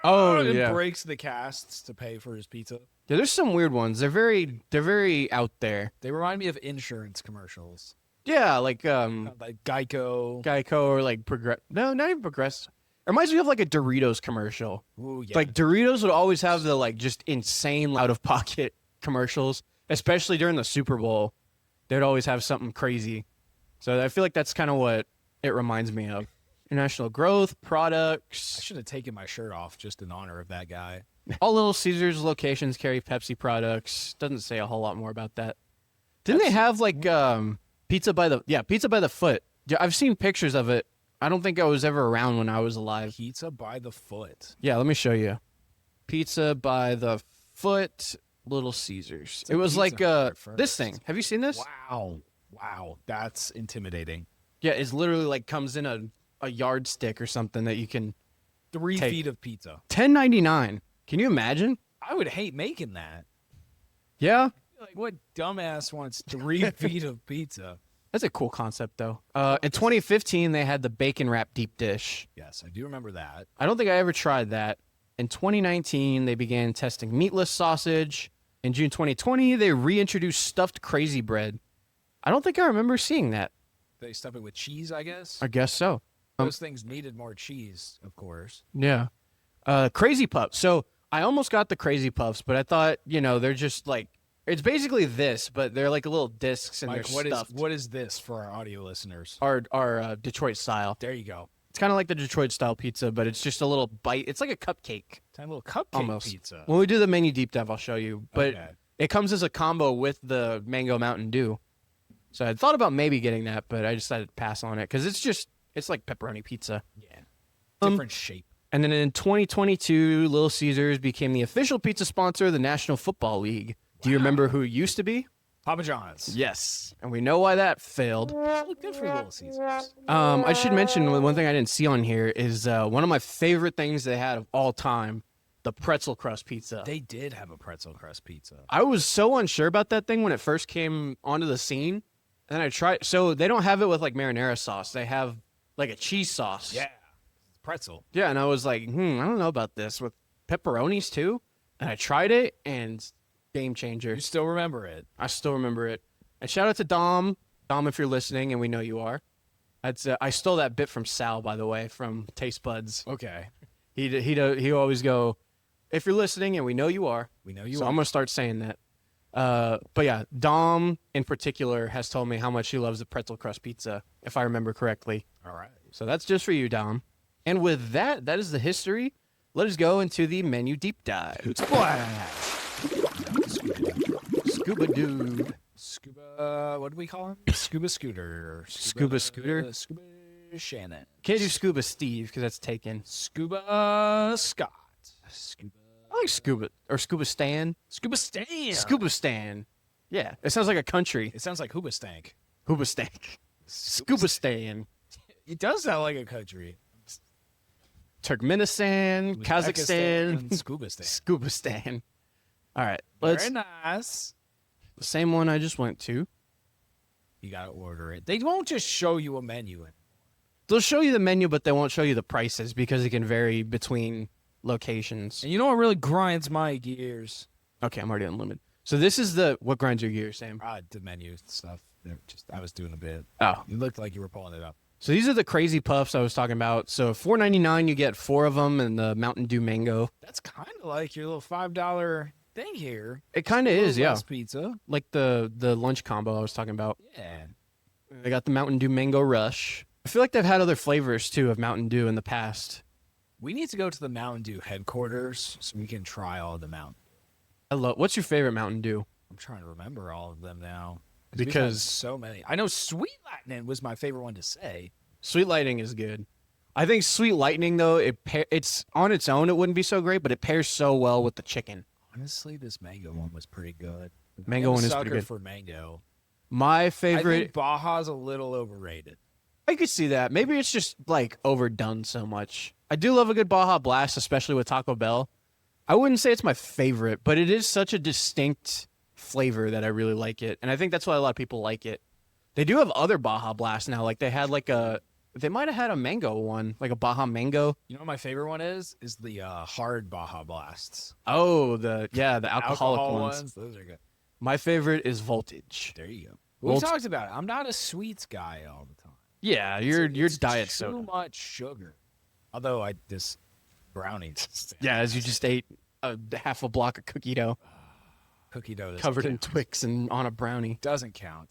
breaks the casts to pay for his pizza. Yeah, there's some weird ones. They're very out there. They remind me of insurance commercials. Yeah, like Like Geico. or like Progress. No, not even Progress. It reminds me of like a Doritos commercial. Ooh, yeah. Like Doritos would always have the like just insane out of pocket commercials, especially during the Super Bowl. They'd always have something crazy. So I feel like that's kind of what it reminds me of. International growth, I products. should have taken my shirt off just in honor of that guy. All Little Caesars locations carry Pepsi products. Doesn't say a whole lot more about that. Didn't they have like pizza by the foot? Yeah, I've seen pictures of it. I don't think I was ever around when I was alive. Pizza by the foot. Yeah, let me show you. Pizza by the foot, Little Caesars. It was like Hut this first. thing. Have you seen this? Wow. That's intimidating. Yeah, it's literally like comes in a yardstick or something that you can 3 Take. feet of pizza. $10.99. Can you imagine? I would hate making that. Yeah, Like, what dumbass wants 3 feet of pizza? that's a cool concept though. In 2015, they had the bacon wrap deep dish. Yes, I do remember that. I don't think I ever tried that. In 2019, they began testing meatless sausage. In June 2020, they reintroduced stuffed crazy bread. I don't think I remember seeing that. They stuff it with cheese, I guess. I guess so. Those things needed more cheese, of course. Yeah. Crazy Puffs. So I almost got the Crazy Puffs, but I thought, they're just like, it's basically this, but they're like little discs and Mike, they're stuffed. what is this for our audio listeners? Our Detroit style. There you go. It's kind of like the Detroit style pizza, but it's just a little bite. It's like a cupcake. Tiny little cupcake Almost. pizza. When we do the menu deep dive, I'll show you. But Okay. it comes as a combo with the Mango Mountain Dew. So I thought about maybe getting that, but I decided to pass on it because it's like pepperoni pizza. Yeah. Different shape. And then in 2022, Little Caesars became the official pizza sponsor of the National Football League. Do you remember who it used to be? Papa John's. Yes. And we know why that failed. Good for Little Caesars. I should mention one thing I didn't see on here is one of my favorite things they had of all time, the pretzel crust pizza. They did have a pretzel crust pizza. I was so unsure about that thing when it first came onto the scene. And then I tried. So they don't have it with like marinara sauce. They have like a cheese sauce. Yeah. Pretzel. Yeah. And I was like, I don't know about this with pepperonis too. And I tried it and game changer. You still remember it. I still remember it. And shout out to Dom. Dom, if you're listening, and we know you are. I stole that bit from Sal, by the way, from Taste Buds. Okay. He always go, if you're listening, and we know you are. We know you So are. I'm gonna start saying that. But yeah, Dom in particular has told me how much he loves the pretzel crust pizza, if I remember correctly. All right. So that's just for you, Dom. And with that, that is the history. Let us go into the menu deep dive. Scuba dude. Scuba, what do we call him? Scuba Scooter. Scuba Scooter? Scuba Shannon. Can't do Scuba Steve because that's taken. Scuba Scott. Scuba. I like Scuba or Scuba Stan. Scuba Stan. Scuba Stan. Yeah, it sounds like a country. It sounds like Hooba Stank. Hooba Stank. Scuba Stan. It does sound like a country. Turkmenistan, Kazakhstan, and Scuba Stan. Scuba Stan. All right, let's. Very nice. The same one I just went to. You gotta order it. They won't just show you a menu. They'll show you the menu, but they won't show you the prices because it can vary between locations. And you know what really grinds my gears? Okay, I'm already unlimited. So this is what grinds your gears, Sam. The menu stuff. I was doing a bit. Oh, You looked like you were pulling it up. so these are the crazy puffs I was talking about. So $4.99, you get 4 of them, and the Mountain Dew Mango. That's kind of like your little $5 thing here. It kind of is, yeah. Less pizza. Like the lunch combo I was talking about. Yeah. They got the Mountain Dew Mango Rush. I feel like they've had other flavors too of Mountain Dew in the past. We need to go to the Mountain Dew headquarters so we can try all the Mountain. What's your favorite Mountain Dew? I'm trying to remember all of them now. We've had Because so many. I know Sweet Lightning was my favorite one to say. Sweet Lightning is good. I think Sweet Lightning though, it's on its own it wouldn't be so great, but it pairs so well with the chicken. Honestly, this mango one was pretty good. Mango I'm a one is pretty sucker good. for mango. My I favorite. think Baja's a little overrated. I could see that. Maybe it's just like overdone so much. I do love a good Baja Blast, especially with Taco Bell. I wouldn't say it's my favorite, but it is such a distinct flavor that I really like it. And I think that's why a lot of people like it. They do have other Baja Blasts now. Like they had they might have had a mango one, like a Baja Mango. You know what my favorite one is? Is the hard Baja Blasts. Oh, the alcoholic Alcohol ones. Those are good. My favorite is Voltage. There you go. We talked about it. I'm not a sweets guy all the time. Yeah, your It's diet too soda. much sugar. Although this brownies. Yeah, as you just ate half a block of cookie dough Cookie dough covered in Twix and on a brownie. doesn't count.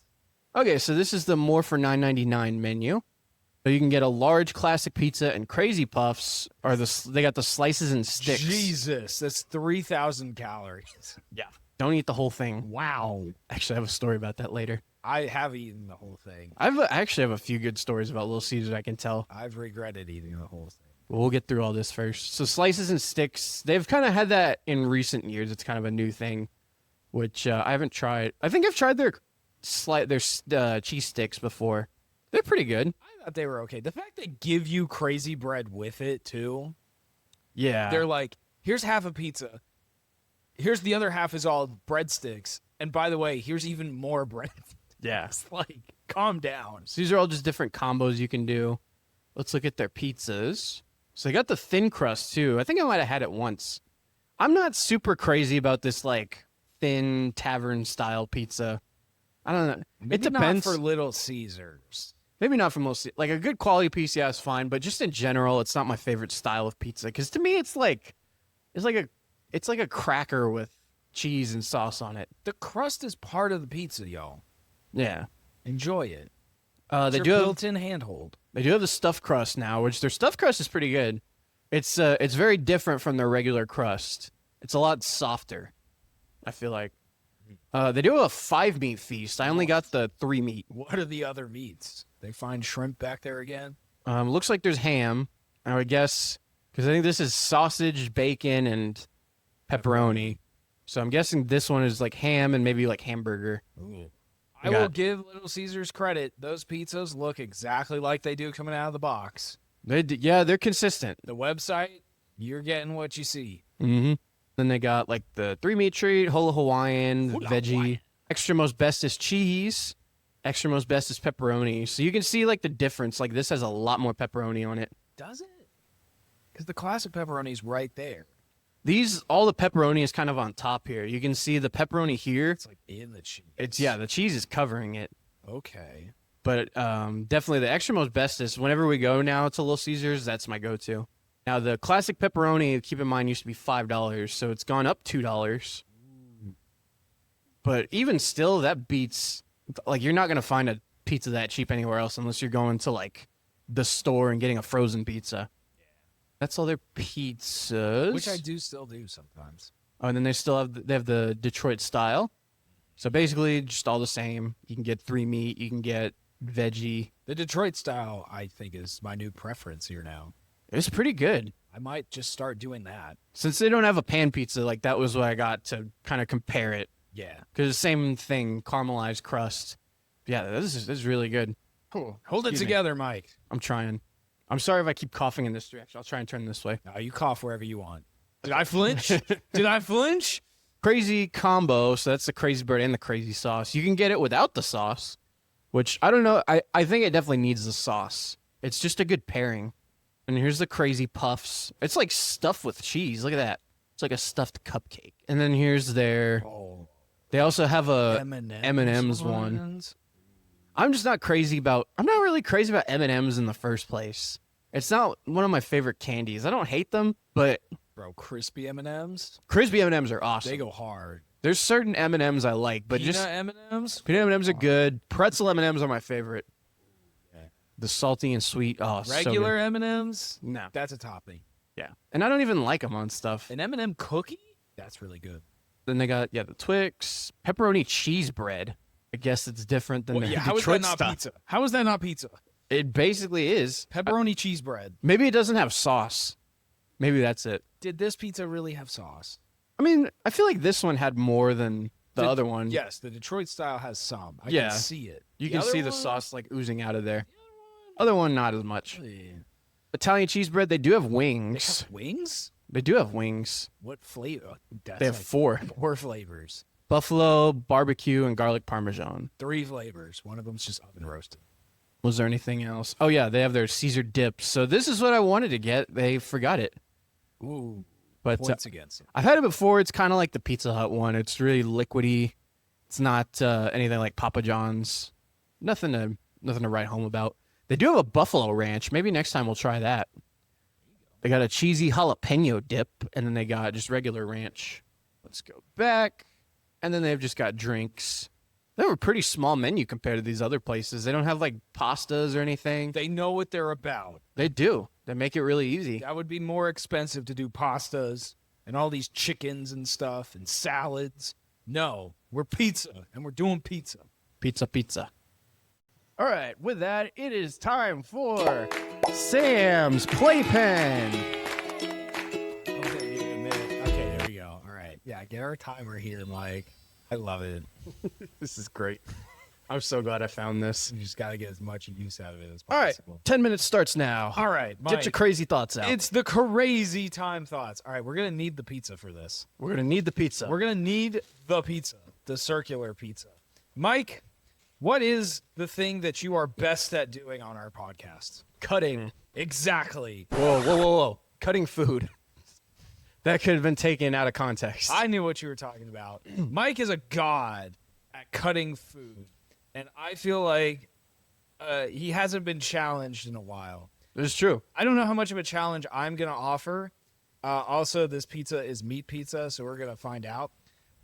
Okay, so this is the more for $9.99 menu. So you can get a large classic pizza and crazy puffs, or they got the slices and sticks. Jesus, that's 3,000 calories. Yeah. Don't eat the whole thing. Wow. Actually, I have a story about that later. I have eaten the whole thing. I actually have a few good stories about Little Caesars I can tell. I've regretted eating the whole thing. We'll get through all this first. So slices and sticks, they've kind of had that in recent years. It's kind of a new thing, which I haven't tried. I think I've tried their cheese sticks before. They're pretty good. I thought they were okay. The fact they give you crazy bread with it, too. Yeah. They're like, here's half a pizza. Here's the other half is all breadsticks. And by the way, here's even more bread. Yeah. It's like, calm down. So these are all just different combos you can do. Let's look at their pizzas. So they got the thin crust too. I think I might have had it once. I'm not super crazy about this like thin tavern style pizza. I don't know. Maybe it depends. not for Little Caesars. Maybe not for most. Like a good quality pizza, yeah, is fine. But just in general, it's not my favorite style of pizza. Because to me, it's like a cracker with cheese and sauce on it. The crust is part of the pizza, y'all. Yeah. Enjoy it. They It's do your have built-in handhold. They do have the stuffed crust now, which their stuffed crust is pretty good. It's very different from their regular crust. It's a lot softer, I feel like. They do have a 5-meat feast. I only got the 3-meat. What are the other meats? They find shrimp back there again? Looks like there's ham, I would guess, because I think this is sausage, bacon, and pepperoni. So I'm guessing this one is like ham and maybe like hamburger. Ooh. We I got- will give Little Caesars credit. Those pizzas look exactly like they do coming out of the box. They're consistent. The website, you're getting what you see. Mm-hmm. Then they got like the 3-meat treat, Hola Hawaiian, Hola veggie, Hawaiian. extra most bestest cheese, extra most bestest pepperoni. So you can see like the difference. Like this has a lot more pepperoni on it. Does it? Because the classic pepperoni's right there. All the pepperoni is kind of on top here. You can see the pepperoni here. It's like in the cheese. The cheese is covering it. Okay. But definitely the extra most bestest. Whenever we go now to Little Caesars, that's my go-to. Now the classic pepperoni, keep in mind, used to be $5, so it's gone up $2. But even still, that beats. Like you're not gonna find a pizza that cheap anywhere else unless you're going to like the store and getting a frozen pizza. That's all their pizzas. Which I do still do sometimes. Oh, and then they have the Detroit style. So basically, just all the same. You can get 3-meat. You can get veggie. The Detroit style, I think, is my new preference here now. It's pretty good. I might just start doing that. Since they don't have a pan pizza, like that was what I got to kind of compare it. Yeah. Because the same thing, caramelized crust. Yeah, this is really good. Cool. Hold it Excuse me. together, Mike. I'm trying. I'm sorry if I keep coughing in this direction. I'll try and turn this way. Now you cough wherever you want. Did I flinch? Did I flinch? Crazy combo. So that's the crazy bird and the crazy sauce. You can get it without the sauce, which I don't know. I think it definitely needs the sauce. It's just a good pairing. And here's the crazy puffs. It's like stuffed with cheese. Look at that. It's like a stuffed cupcake. And then here's their. Oh, They also have a M&M's M&M's one. I'm just not crazy about. I'm not really crazy about M&M's in the first place. It's not one of my favorite candies. I don't hate them, but Bro, crispy M&Ms, crispy M&Ms are awesome. they go hard. There's certain M&Ms I like, but Peanut just M&Ms? peanut M&Ms are good. Pretzel M&Ms are my favorite. Yeah. The salty and sweet. Oh, Regular So M&Ms? good. No. That's a topping. Yeah. And I don't even like them on stuff. An M&M cookie? That's really good. Then they got the Twix, pepperoni cheese bread. I guess it's different than the how is Detroit that not stuff. pizza? How is that not pizza? It basically is. Pepperoni cheese bread. Maybe it doesn't have sauce. Maybe that's it. Did this pizza really have sauce? I mean, I feel like this one had more than the other one. Yes, the Detroit style has some. I Yeah. can see it. You The can other see the one- sauce like oozing out of there. Other one, not as much. They Italian cheese bread, they do have wings. have wings? They do have wings. What flavor? That's They have like 4. 4 flavors. Buffalo, barbecue, and garlic parmesan. 3 flavors. One of them's just oven roasted. Was there anything else? Oh, yeah, they have their Caesar dips. So this is what I wanted to get. They forgot it. Ooh. But Points against them. I've had it before. It's kind of like the Pizza Hut one. It's really liquidy. It's not anything like Papa John's. Nothing to write home about. They do have a buffalo ranch. Maybe next time we'll try that. They got a cheesy jalapeno dip, and then they got just regular ranch. Let's go back. And then they've just got drinks. They have a pretty small menu compared to these other places. They don't have like pastas or anything. They know what they're about. They do. They make it really easy. That would be more expensive to do pastas and all these chickens and stuff and salads. No, we're pizza, and we're doing pizza. Pizza, pizza. All right, with that, it is time for Sam's Playpen. Okay, give me a minute. Okay, there we go. All right. Yeah, get our timer here, Mike. I love it. This is great. I'm so glad I found this. You just got to get as much use out of it as All right, possible. 10 minutes starts now. All right, Mike. Get your crazy thoughts out. It's the crazy time thoughts. All right, we're going to need the pizza for this. We're going to need the pizza. We're going to need the pizza, the circular pizza. Mike, what is the thing that you are best at doing on our podcast? cutting. Exactly. Whoa. Cutting food. That could have been taken out of context. I knew what you were talking about. Mike is a god at cutting food, and I feel like he hasn't been challenged in a while. It's true. I don't know how much of a challenge I'm going to offer. Also, this pizza is meat pizza, so we're going to find out.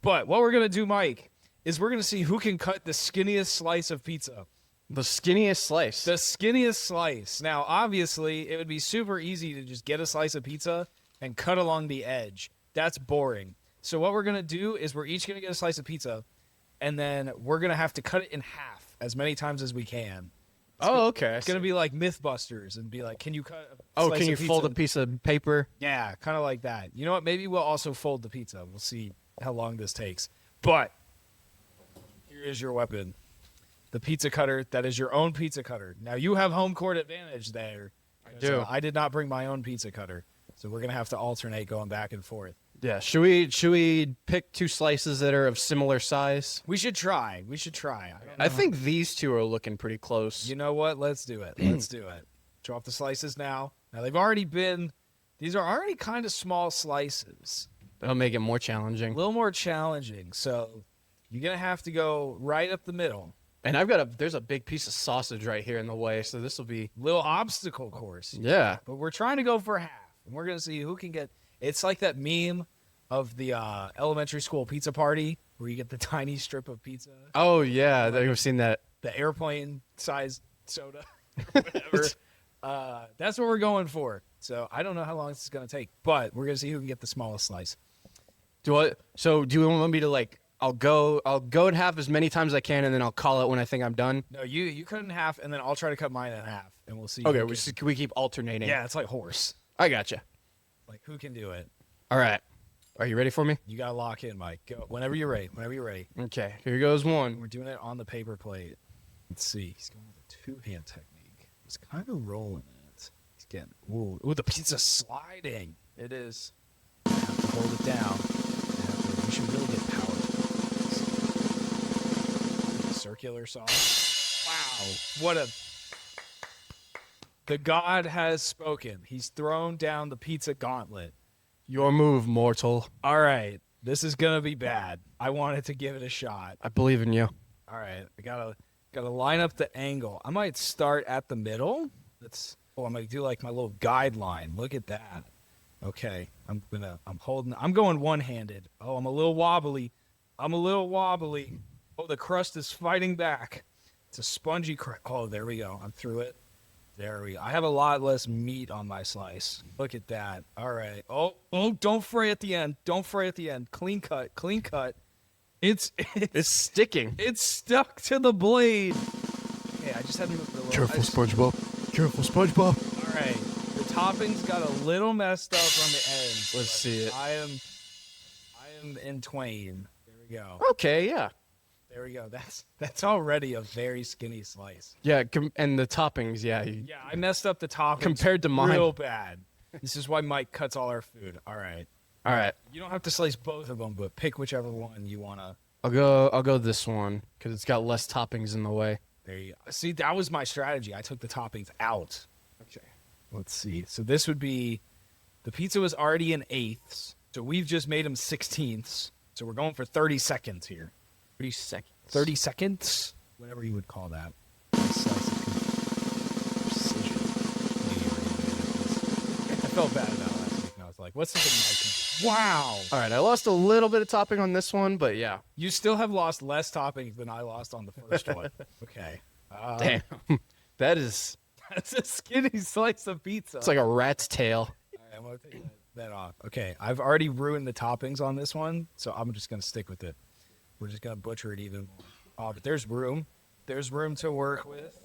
But what we're going to do, Mike, is we're going to see who can cut the skinniest slice of pizza. The skinniest slice. The skinniest slice. Now, obviously, it would be super easy to just get a slice of pizza and cut along the edge. That's boring. So what we're going to do is we're each going to get a slice of pizza, and then we're going to have to cut it in half as many times as we can. Okay. It's going to be like Mythbusters and be like, can you cut a Oh, slice can you of fold a pizza? piece of paper? Yeah, kind of like that. You know what? Maybe we'll also fold the pizza. We'll see how long this takes. But here is your weapon. The pizza cutter. That is your own pizza cutter. Now, you have home court advantage there. I do. So I did not bring my own pizza cutter. So we're going to have to alternate going back and forth. Yeah. Should we pick 2 slices that are of similar size? We should try. I think these 2 are looking pretty close. You know what? Let's do it. Let's do it. Drop the slices now. Now, these are already kind of small slices. That'll make it more A challenging. little more challenging. So you're going to have to go right up the middle. And there's a big piece of sausage right here in the way, so this will be. Little obstacle course. Yeah. But we're trying to go for half. And we're going to see who can get. It's like that meme of the elementary school pizza party where you get the tiny strip of pizza, Oh yeah, I've seen that. the airplane sized soda, whatever. That's what we're going for. So I don't know how long this is going to take, but we're going to see who can get the smallest slice. So do you want me to like? I'll go in half as many times as I can, and then I'll call it when I think I'm done. No, you cut it in half, and then I'll try to cut mine in half, and we'll see. Okay, who we keep alternating. yeah, it's like horse. I gotcha. Like who can do it? All right. Are you ready for me? You got to lock in, Mike. Go whenever you're ready. Whenever you're ready. Okay. Here goes one. We're doing it on the paper plate. Let's see. He's going with a 2-hand technique. He's kind of rolling it. He's getting. Ooh, the pizza's sliding. It is. You have to hold it down. You should really get power. Circular sauce. Wow. What a. The god has spoken. He's thrown down the pizza gauntlet. Your move, mortal. All right. This is going to be bad. I wanted to give it a shot. I believe in you. All right, I gotta line up the angle. I might start at the middle. I'm gonna do like my little guideline. Look at that. Okay, I'm going one-handed. Oh, I'm a little wobbly. Oh, the crust is fighting back. It's a spongy crust. Oh, there we go. I'm through it. There we go. I have a lot less meat on my slice. Look at that. All right. Oh, don't fray at the end. Clean cut. It's sticking. It's stuck to the blade. Okay, I just had to move it a little. Careful, SpongeBob. Careful, SpongeBob. All right, the toppings got a little messed up on the ends. Let's see it. I him in twain. There we go. Okay, yeah. There we go. That's already a very skinny slice. Yeah, and the toppings, yeah. Yeah, I messed up the toppings Compared to mine. real bad. This is why Mike cuts all our food. All right. All right. You don't have to slice both of them, but pick whichever one you want to. I'll go this one because it's got less toppings in the way. There you go. See, that was my strategy. I took the toppings out. Okay. Let's see. So this would be, the pizza was already in eighths. So we've just made them 16ths. So we're going for 30 seconds here. 30 seconds. 30 seconds? Whatever you would call that. Slice of precision. I felt bad about last week. And I was like, what's the thing? Wow. All right, I lost a little bit of topping on this one, but yeah. You still have lost less toppings than I lost on the first one. Okay. Damn. That's it's like a rat's tail. All right, I'm going to take that off. Okay, I've already ruined the toppings on this one, so I'm just going to stick with it. We're just going to butcher it even more. Oh, but there's room. There's room to work with.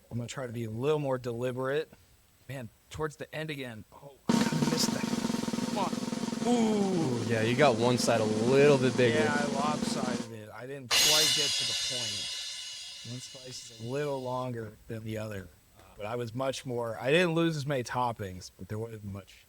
I'm going to try to be a little more deliberate. Man, towards the end again. Oh, I kind of missed that. Come on. Ooh. Yeah, you got one side a little bit bigger. Yeah, I lopsided it. I didn't quite get to the point. One slice is a little longer than the other. But I was much more. I didn't lose as many toppings, but there wasn't much.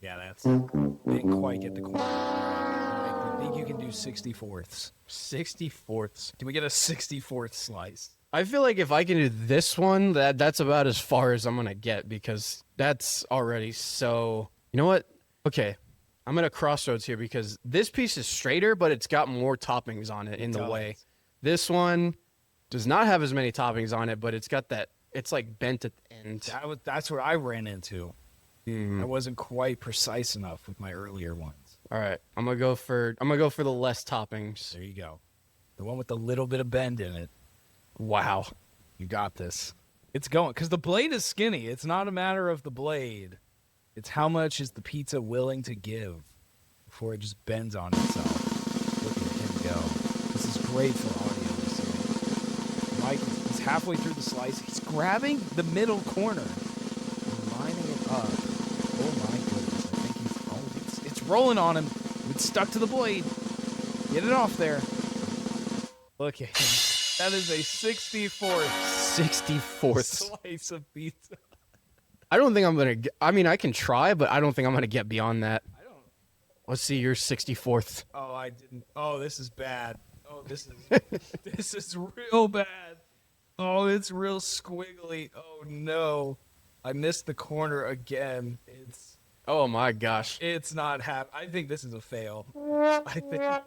Yeah, didn't quite get the corner. I think you can do 64ths. 64ths. Can we get a 64th slice? I feel like if I can do this one, that's about as far as I'm gonna get because that's already so. You know what? Okay, I'm at a crossroads here because this piece is straighter, but it's got more toppings on it in the way. This one does not have as many toppings on it, but it's got that. It's like bent at the end. That's what I ran into. I wasn't quite precise enough with my earlier ones. All right, I'm gonna go for the less toppings. There you go. The one with a little bit of bend in it. Wow, you got this. It's going because the blade is skinny. It's not a matter of the blade. It's how much is the pizza willing to give before it just bends on itself. Look at him go. This is great for audio listening. Mike, he's halfway through the slice. He's grabbing the middle corner and lining it up. Oh my goodness! I think it's rolling on him. It's stuck to the blade. Get it off there. Look at him. That is a 64th slice of pizza. I don't think I'm gonna. I mean, I can try, but I don't think I'm gonna get beyond that. I don't. Let's see your 64th. Oh, I didn't. Oh, this is bad. Oh, this is real bad. Oh, it's real squiggly. Oh no, I missed the corner again. Oh my gosh. It's not I think this is a fail. I think. Yeah,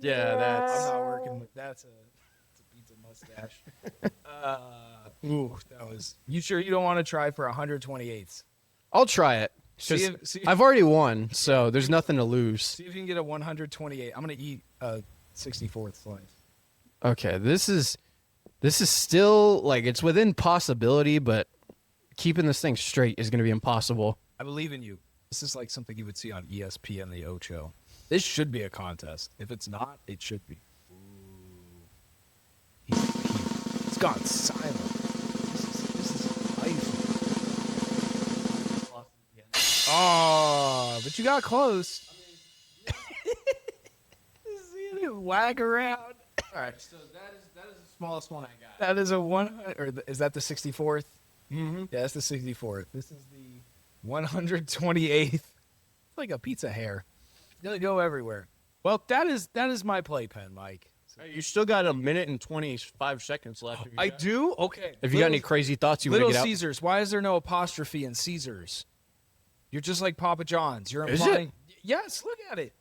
that's. I'm not working with. That's a pizza mustache. Ooh, that was. You sure you don't want to try for 128ths? I'll try it. See 'Cause if- I've already won, so there's nothing to lose. See if you can get a 128. I'm gonna eat a 64th slice. Okay, this is still like it's within possibility, but keeping this thing straight is gonna be impossible. I believe in you. This is like something you would see on ESPN, the Ocho. This should be a contest. If it's not, it should be. Ooh. He's gone silent. This is life. Oh, but you got close. See it wag around. All right. So that is the smallest one I got. That is a 100, or is that the 64th? Mm-hmm. Yeah, that's the 64th. This is the 128th. It's like a pizza hair. It's gonna go everywhere. Well, that is my playpen, Mike. You still got 1 minute and 25 seconds left. I do? Okay. If you got any crazy thoughts you want to Little get out. Caesars. Why is there no apostrophe in Caesars? You're just like Papa John's. You're Is implying. it? Yes, look at it.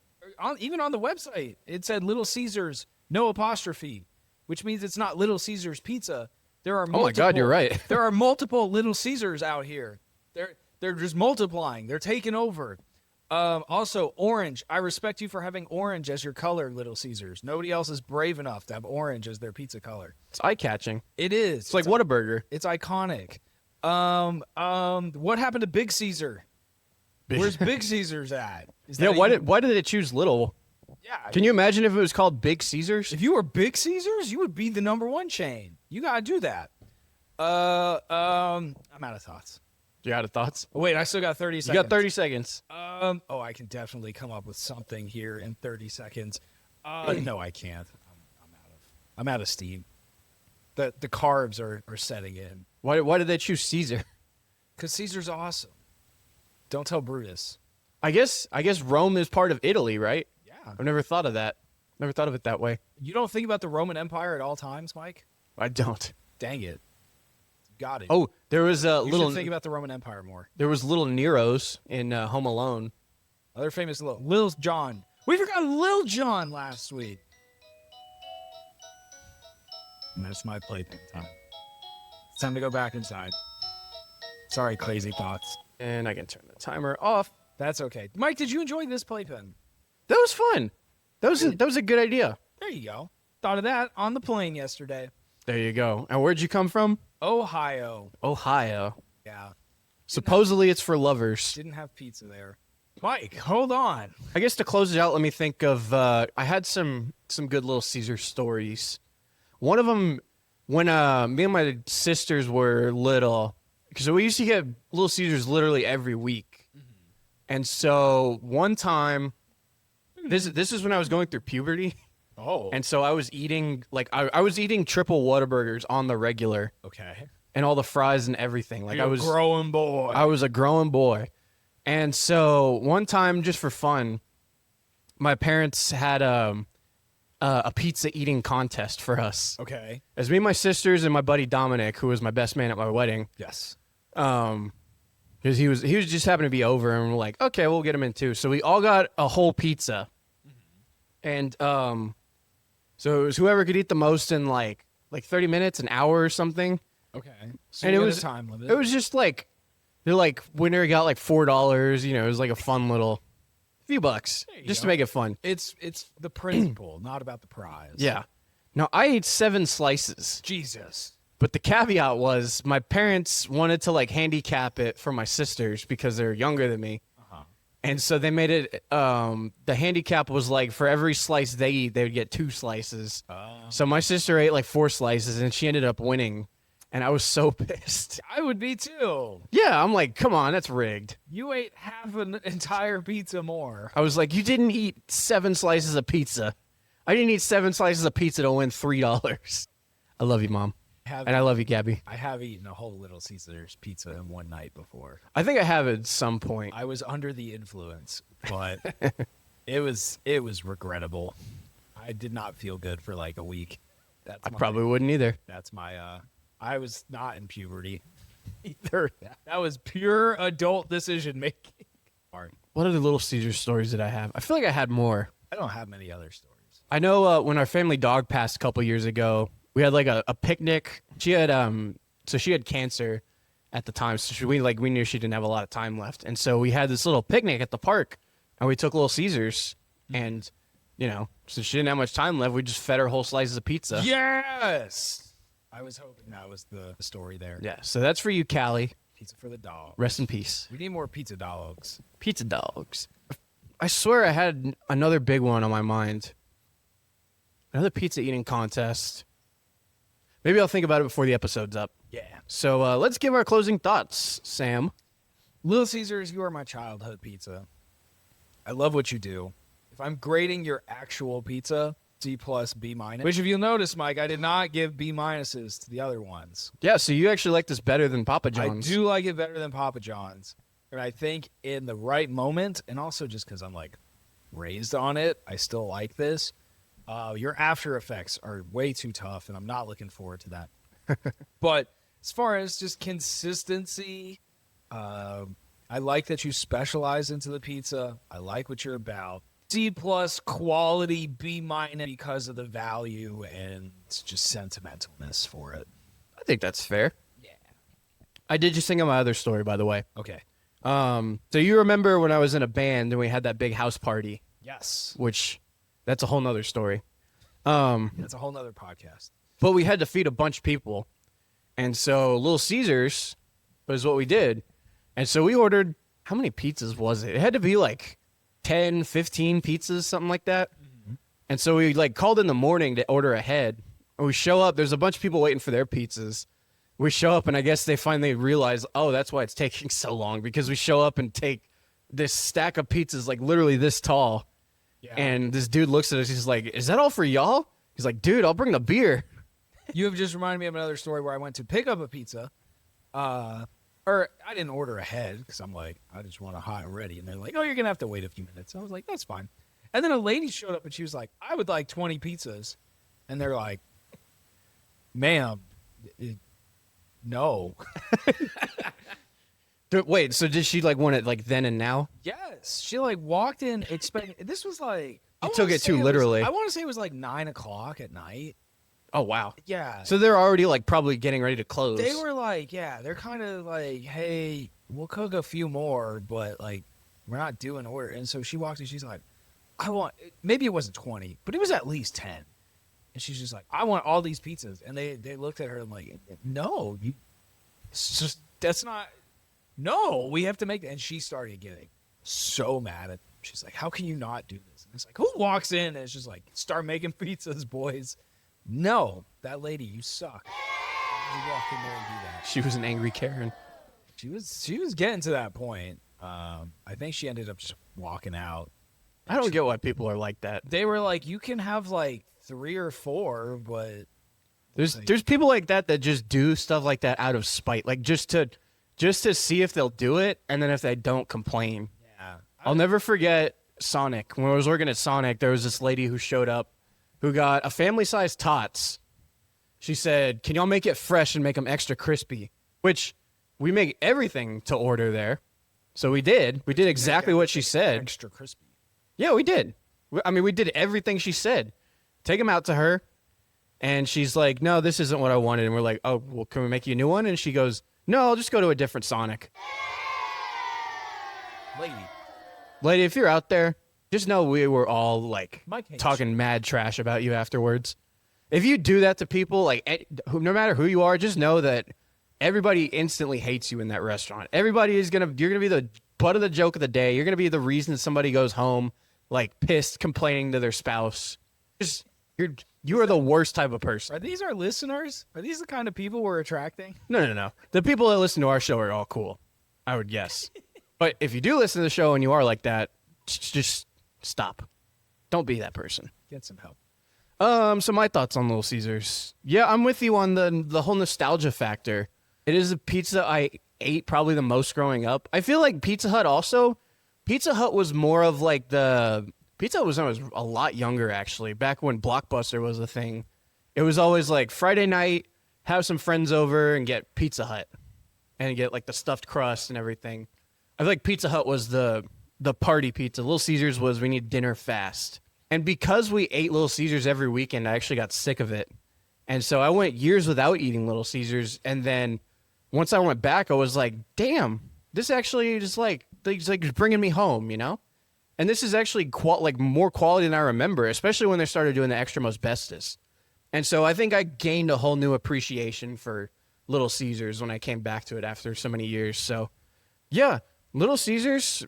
Even on the website, it said Little Caesars, no apostrophe, which means it's not Little Caesars Pizza. There are multiple, Oh my God, you're right. There are multiple Little Caesars out here. They're just multiplying. They're taking over. Also, orange. I respect you for having orange as your color, Little Caesars. Nobody else is brave enough to have orange as their pizza color. It's eye-catching. It is. It's like Whataburger. It's iconic. What happened to Big Caesar? Where's Big Caesar's at? Yeah, why did it choose Little? Yeah. Can you imagine if it was called Big Caesars? If you were Big Caesars, you would be the #1 chain. You gotta do that. I'm out of thoughts. You out of thoughts? Oh, wait, I still got 30 You seconds. got 30 seconds. I can definitely come up with something here in 30 seconds. No, I can't. I'm out of steam. The carbs are setting in. Why did they choose Caesar? Because Caesar's awesome. Don't tell Brutus. I guess Rome is part of Italy, right? Yeah. I've never thought of that. Never thought of it that way. You don't think about the Roman Empire at all times, Mike? I don't. Dang it. Got it. Oh, there was a you little. should think about the Roman Empire more. There was little Neros in Home Alone. Other famous Lil John. We forgot Lil John last week. And that's my plaything time. It's time to go back inside. Sorry, crazy thoughts. And I can turn the timer off. That's okay. Mike, did you enjoy this playpen? That was fun. That was a good idea. There you go. Thought of that on the plane yesterday. There you go. And where'd you come from? Ohio. Ohio. Yeah. Supposedly it's for lovers. Didn't have pizza there. Mike, hold on. I guess to close it out, let me think of. I had some good Little Caesar stories. One of them, when me and my sisters were little, because we used to get Little Caesars literally every week. And so one time, this is when I was going through puberty. Oh. And so I was eating, like, I was eating triple Whataburgers on the regular. Okay. And all the fries and everything. Like, You're I was growing boy. I was a growing boy. And so one time, just for fun, my parents had a pizza eating contest for us. Okay. As me and my sisters and my buddy Dominic, who was my best man at my wedding. Yes. Because he was just happened to be over, and we're like, okay, we'll get him in too. So we all got a whole pizza, and so it was whoever could eat the most in like 30 minutes, an hour or something. Okay. So And you it got was a time limit. It was just like they're like winner got like $4. You know, it was like a fun little few bucks There you just to go. make it fun. It's the principle, not about the prize. Yeah. Now I ate 7 slices. Jesus. But the caveat was my parents wanted to like handicap it for my sisters because they're younger than me. And so they made it, the handicap was like for every slice they eat, they would get 2 slices. So my sister ate like 4 slices and she ended up winning. And I was so pissed. I would be too. Yeah, I'm like, come on, that's rigged. You ate half an entire pizza more. I was like, you didn't eat 7 slices of pizza. I didn't eat 7 slices of pizza to win $3. I love you, Mom. And I love you, Gabby. I have eaten a whole Little Caesars pizza in one night before. I think I have at some point. I was under the influence, but it was regrettable. I did not feel good for like a week. I probably wouldn't either. That's my I was not in puberty either. That was pure adult decision making. What other Little Caesar stories did I have? I feel like I had more. I don't have many other stories. I know when our family dog passed a couple years ago, we had like a picnic. She had so she had cancer at the time, so we knew she didn't have a lot of time left, and so we had this little picnic at the park, and we took Little Caesars, and you know, since she didn't have much time left, we just fed her whole slices of pizza. Yes, I was hoping that was the story there. Yeah, so that's for you, Callie. Pizza for the dog. Rest in peace. We need more pizza dogs. Pizza dogs. I swear I had another big one on my mind. Another pizza eating contest. Maybe I'll think about it before the episode's up. Yeah. So let's give our closing thoughts, Sam. Little Caesars, you are my childhood pizza. I love what you do. If I'm grading your actual pizza, C plus, B minus. Which, if you'll notice, Mike, I did not give B minuses to the other ones. Yeah, so you actually like this better than Papa John's. I do like it better than Papa John's. And I think in the right moment, and also just because I'm like raised on it, I still like this. Your after effects are way too tough, and I'm not looking forward to that. But as far as just consistency, I like that you specialize into the pizza. I like what you're about. C plus quality, B minus because of the value and just sentimentalness for it. I think that's fair. Yeah. I did just think of my other story, by the way. Okay. So you remember when I was in a band and we had that big house party, Yes. which that's a whole nother story. That's a whole nother podcast. But we had to feed a bunch of people. And so Little Caesars was what we did. And so we ordered, how many pizzas was it? It had to be like 10, 15 pizzas, something like that. Mm-hmm. And so we like called in the morning to order ahead. And we show up, there's a bunch of people waiting for their pizzas. we show up, and I guess they finally realize, oh, that's why it's taking so long, because we show up and take this stack of pizzas like literally this tall. Yeah. And this dude looks at us. He's like, is that all for y'all? He's like, dude, I'll bring the beer. You have just reminded me of another story where I went to pick up a pizza. Or I didn't order ahead because I'm like, I just want it hot and ready. And they're like, oh, you're going to have to wait a few minutes. I was like, that's fine. And then a lady showed up and she was like, I would like 20 pizzas. And they're like, ma'am, no. Wait, so did she like want it like then and now? Yes. She like walked in expecting, this was like. You took it too literally. I want to say it was like 9:00 at night. Oh, wow. Yeah. So they're already like probably getting ready to close. They were like, yeah, they're kind of like, hey, we'll cook a few more, but like, we're not doing order. And so she walks in, she's like, maybe it wasn't 20, but it was at least 10. And she's just like, I want all these pizzas. And they looked at her and like, no, that's not, no, we have to make that. And she started getting so mad at them. She's like, how can you not do this? And it's like, who walks in and it's just like, start making pizzas, boys. No, that lady, you suck. You walk in there and do that. She was an angry Karen. She was getting to that point. I think she ended up just walking out. I don't get why people are like that. They were like, you can have like 3 or 4, but there's people like that just do stuff like that out of spite, like just to see if they'll do it, and then if they don't, complain. yeah. I'll never forget Sonic. When I was working at Sonic, there was this lady who showed up who got a family-sized tots. She said, can y'all make it fresh and make them extra crispy? Which we make everything to order there. So we did. We did exactly what she said. Extra crispy. Yeah, we did. I mean, we did everything she said. Take them out to her, and she's like, no, this isn't what I wanted. And we're like, oh, well, can we make you a new one? And she goes, no, I'll just go to a different Sonic. Lady, if you're out there, just know we were all like talking mad trash about you afterwards. If you do that to people, like no matter who you are, just know that everybody instantly hates you in that restaurant. Everybody you're gonna be the butt of the joke of the day. You're gonna be the reason somebody goes home like pissed, complaining to their spouse. You are the worst type of person. Are these our listeners? Are these the kind of people we're attracting? No. The people that listen to our show are all cool, I would guess. But if you do listen to the show and you are like that, just stop. Don't be that person. Get some help. So my thoughts on Little Caesars. Yeah, I'm with you on the whole nostalgia factor. It is a pizza I ate probably the most growing up. I feel like Pizza Hut was more of like Pizza Hut was when I was a lot younger, actually, back when Blockbuster was a thing. It was always like Friday night, have some friends over and get Pizza Hut and get like the stuffed crust and everything. I feel like Pizza Hut was the party pizza. Little Caesars was we need dinner fast. And because we ate Little Caesars every weekend, I actually got sick of it. And so I went years without eating Little Caesars. And then once I went back, I was like, damn, this actually is like bringing me home, you know? And this is actually more quality than I remember, especially when they started doing the extra most bestest. And so I think I gained a whole new appreciation for Little Caesars when I came back to it after so many years. So, yeah, Little Caesars,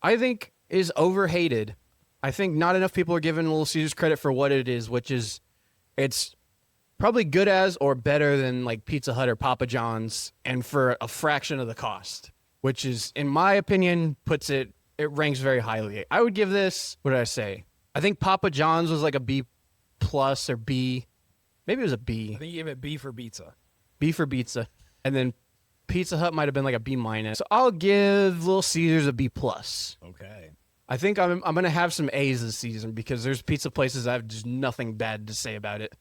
I think, is overhated. I think not enough people are giving Little Caesars credit for what it is, which is it's probably good as or better than like Pizza Hut or Papa John's, and for a fraction of the cost, which is, in my opinion, it ranks very highly. I would give this, what did I say? I think Papa John's was like a B plus or B. Maybe it was a B. I think you gave it B for pizza. B for pizza. And then Pizza Hut might have been like a B minus. So I'll give Little Caesars a B plus. Okay. I think I'm going to have some A's this season because there's pizza places I have just nothing bad to say about it.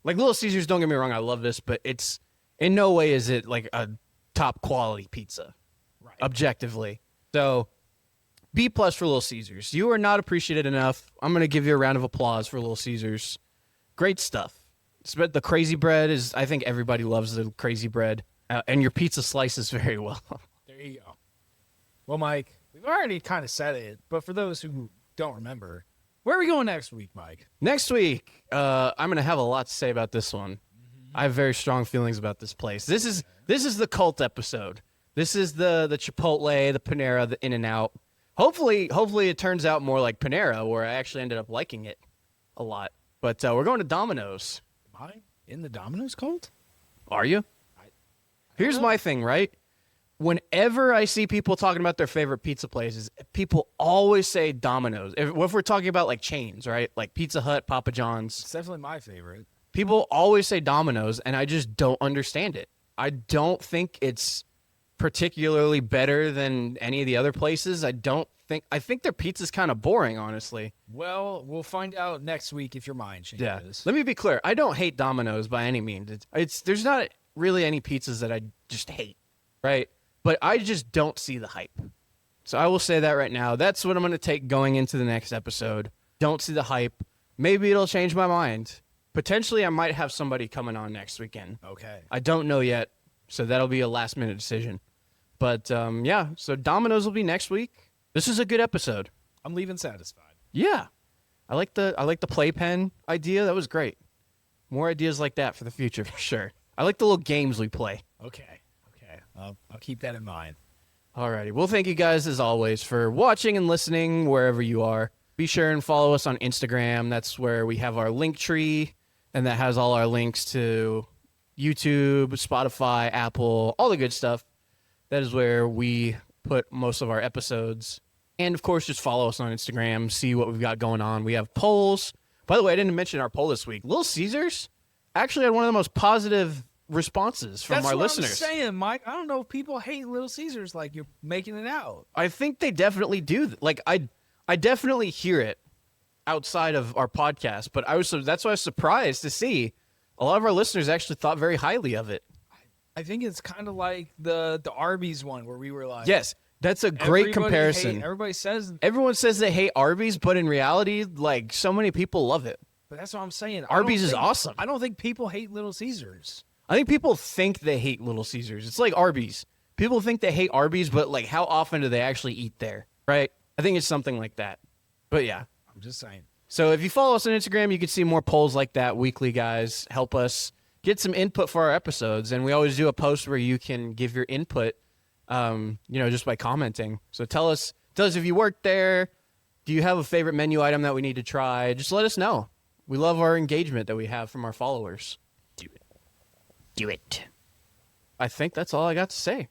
Like Little Caesars, don't get me wrong, I love this, but it's in no way is it like a top quality pizza. Right. Objectively. So B plus for Little Caesars. You are not appreciated enough. I'm going to give you a round of applause for Little Caesars. Great stuff. The crazy bread is, I think everybody loves the crazy bread. And your pizza slices very well. There you go. Well, Mike, we've already kind of said it, but for those who don't remember, where are we going next week, Mike? Next week, I'm going to have a lot to say about this one. Mm-hmm. I have very strong feelings about this place. This is the cult episode. This is the Chipotle, the Panera, the In-N-Out. Hopefully it turns out more like Panera, where I actually ended up liking it a lot. But we're going to Domino's. Am I in the Domino's cult? Are you? Here's my thing, right? Whenever I see people talking about their favorite pizza places, people always say Domino's. If we're talking about like chains, right? Like Pizza Hut, Papa John's. It's definitely my favorite. People always say Domino's, and I just don't understand it. I don't think it's particularly better than any of the other places. I think their pizza's kind of boring, honestly. Well, we'll find out next week if your mind changes. Let me be clear. I don't hate Domino's by any means. There's not really any pizzas that I just hate, right? But I just don't see the hype. So I will say that right now. That's what I'm going to take going into the next episode. Don't see the hype. Maybe it'll change my mind. Potentially, I might have somebody coming on next weekend. Okay. I don't know yet, so that'll be a last-minute decision. But, yeah, so Domino's will be next week. This is a good episode. I'm leaving satisfied. Yeah. I like the playpen idea. That was great. More ideas like that for the future, for sure. I like the little games we play. Okay. I'll keep that in mind. Alrighty. Well, thank you guys, as always, for watching and listening wherever you are. Be sure and follow us on Instagram. That's where we have our link tree, and that has all our links to YouTube, Spotify, Apple, all the good stuff. That is where we put most of our episodes. And, of course, just follow us on Instagram, see what we've got going on. We have polls. By the way, I didn't mention our poll this week. Little Caesars actually had one of the most positive responses from our listeners. That's what I'm saying, Mike. I don't know if people hate Little Caesars like you're making it out. I think they definitely do. Like, I definitely hear it outside of our podcast, but that's why I was surprised to see a lot of our listeners actually thought very highly of it. I think it's kind of like the Arby's one where we were like, yes, that's a great comparison. Everyone says they hate Arby's, but in reality, like, so many people love it. But that's what I'm saying. Arby's is awesome. I don't think people hate Little Caesars. I think people think they hate Little Caesars. It's like Arby's. People think they hate Arby's, but like, how often do they actually eat there? Right? I think it's something like that. But yeah. I'm just saying. So if you follow us on Instagram, you can see more polls like that weekly, guys. Help us get some input for our episodes. And we always do a post where you can give your input, just by commenting. So tell us if you work there. Do you have a favorite menu item that we need to try? Just let us know. We love our engagement that we have from our followers. Do it. I think that's all I got to say.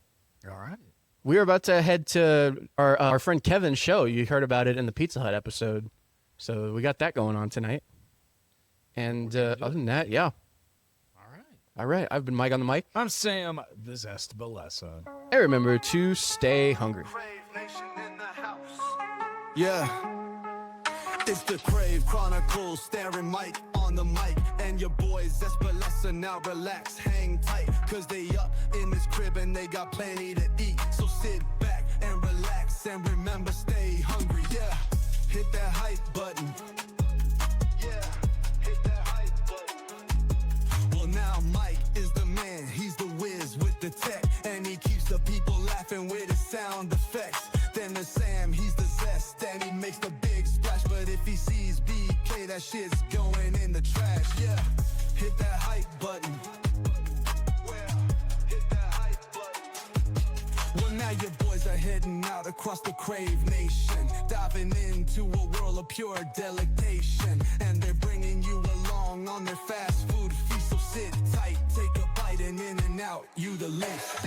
All right. We're about to head to our friend Kevin's show. You heard about it in the Pizza Hut episode. So we got that going on tonight. And other than that, yeah. All right. I've been Mike on the mic. I'm Sam, the Zest Balessa. And remember to stay hungry. Crave Nation in the house. Yeah. It's the Crave Chronicles, staring Mike on the mic. And your boys, Espalessa, now relax, hang tight. Cause they up in this crib and they got plenty to eat. So sit back and relax and remember, stay hungry. Yeah, hit that hype button. Yeah, hit that hype button. Well, now Mike is the man, he's the whiz with the tech. And he keeps the people laughing with his sound effects. Then there's Sam, he's the zest, and he makes the big splash. But if he sees BK, that shit's going in the trash. Yeah, hit that hype button. Well, hit that hype button. Well, now your boys are heading out across the Crave Nation, diving into a world of pure delectation. And they're bringing you along on their fast food feast. So sit tight, take a bite, and in and out, you the list.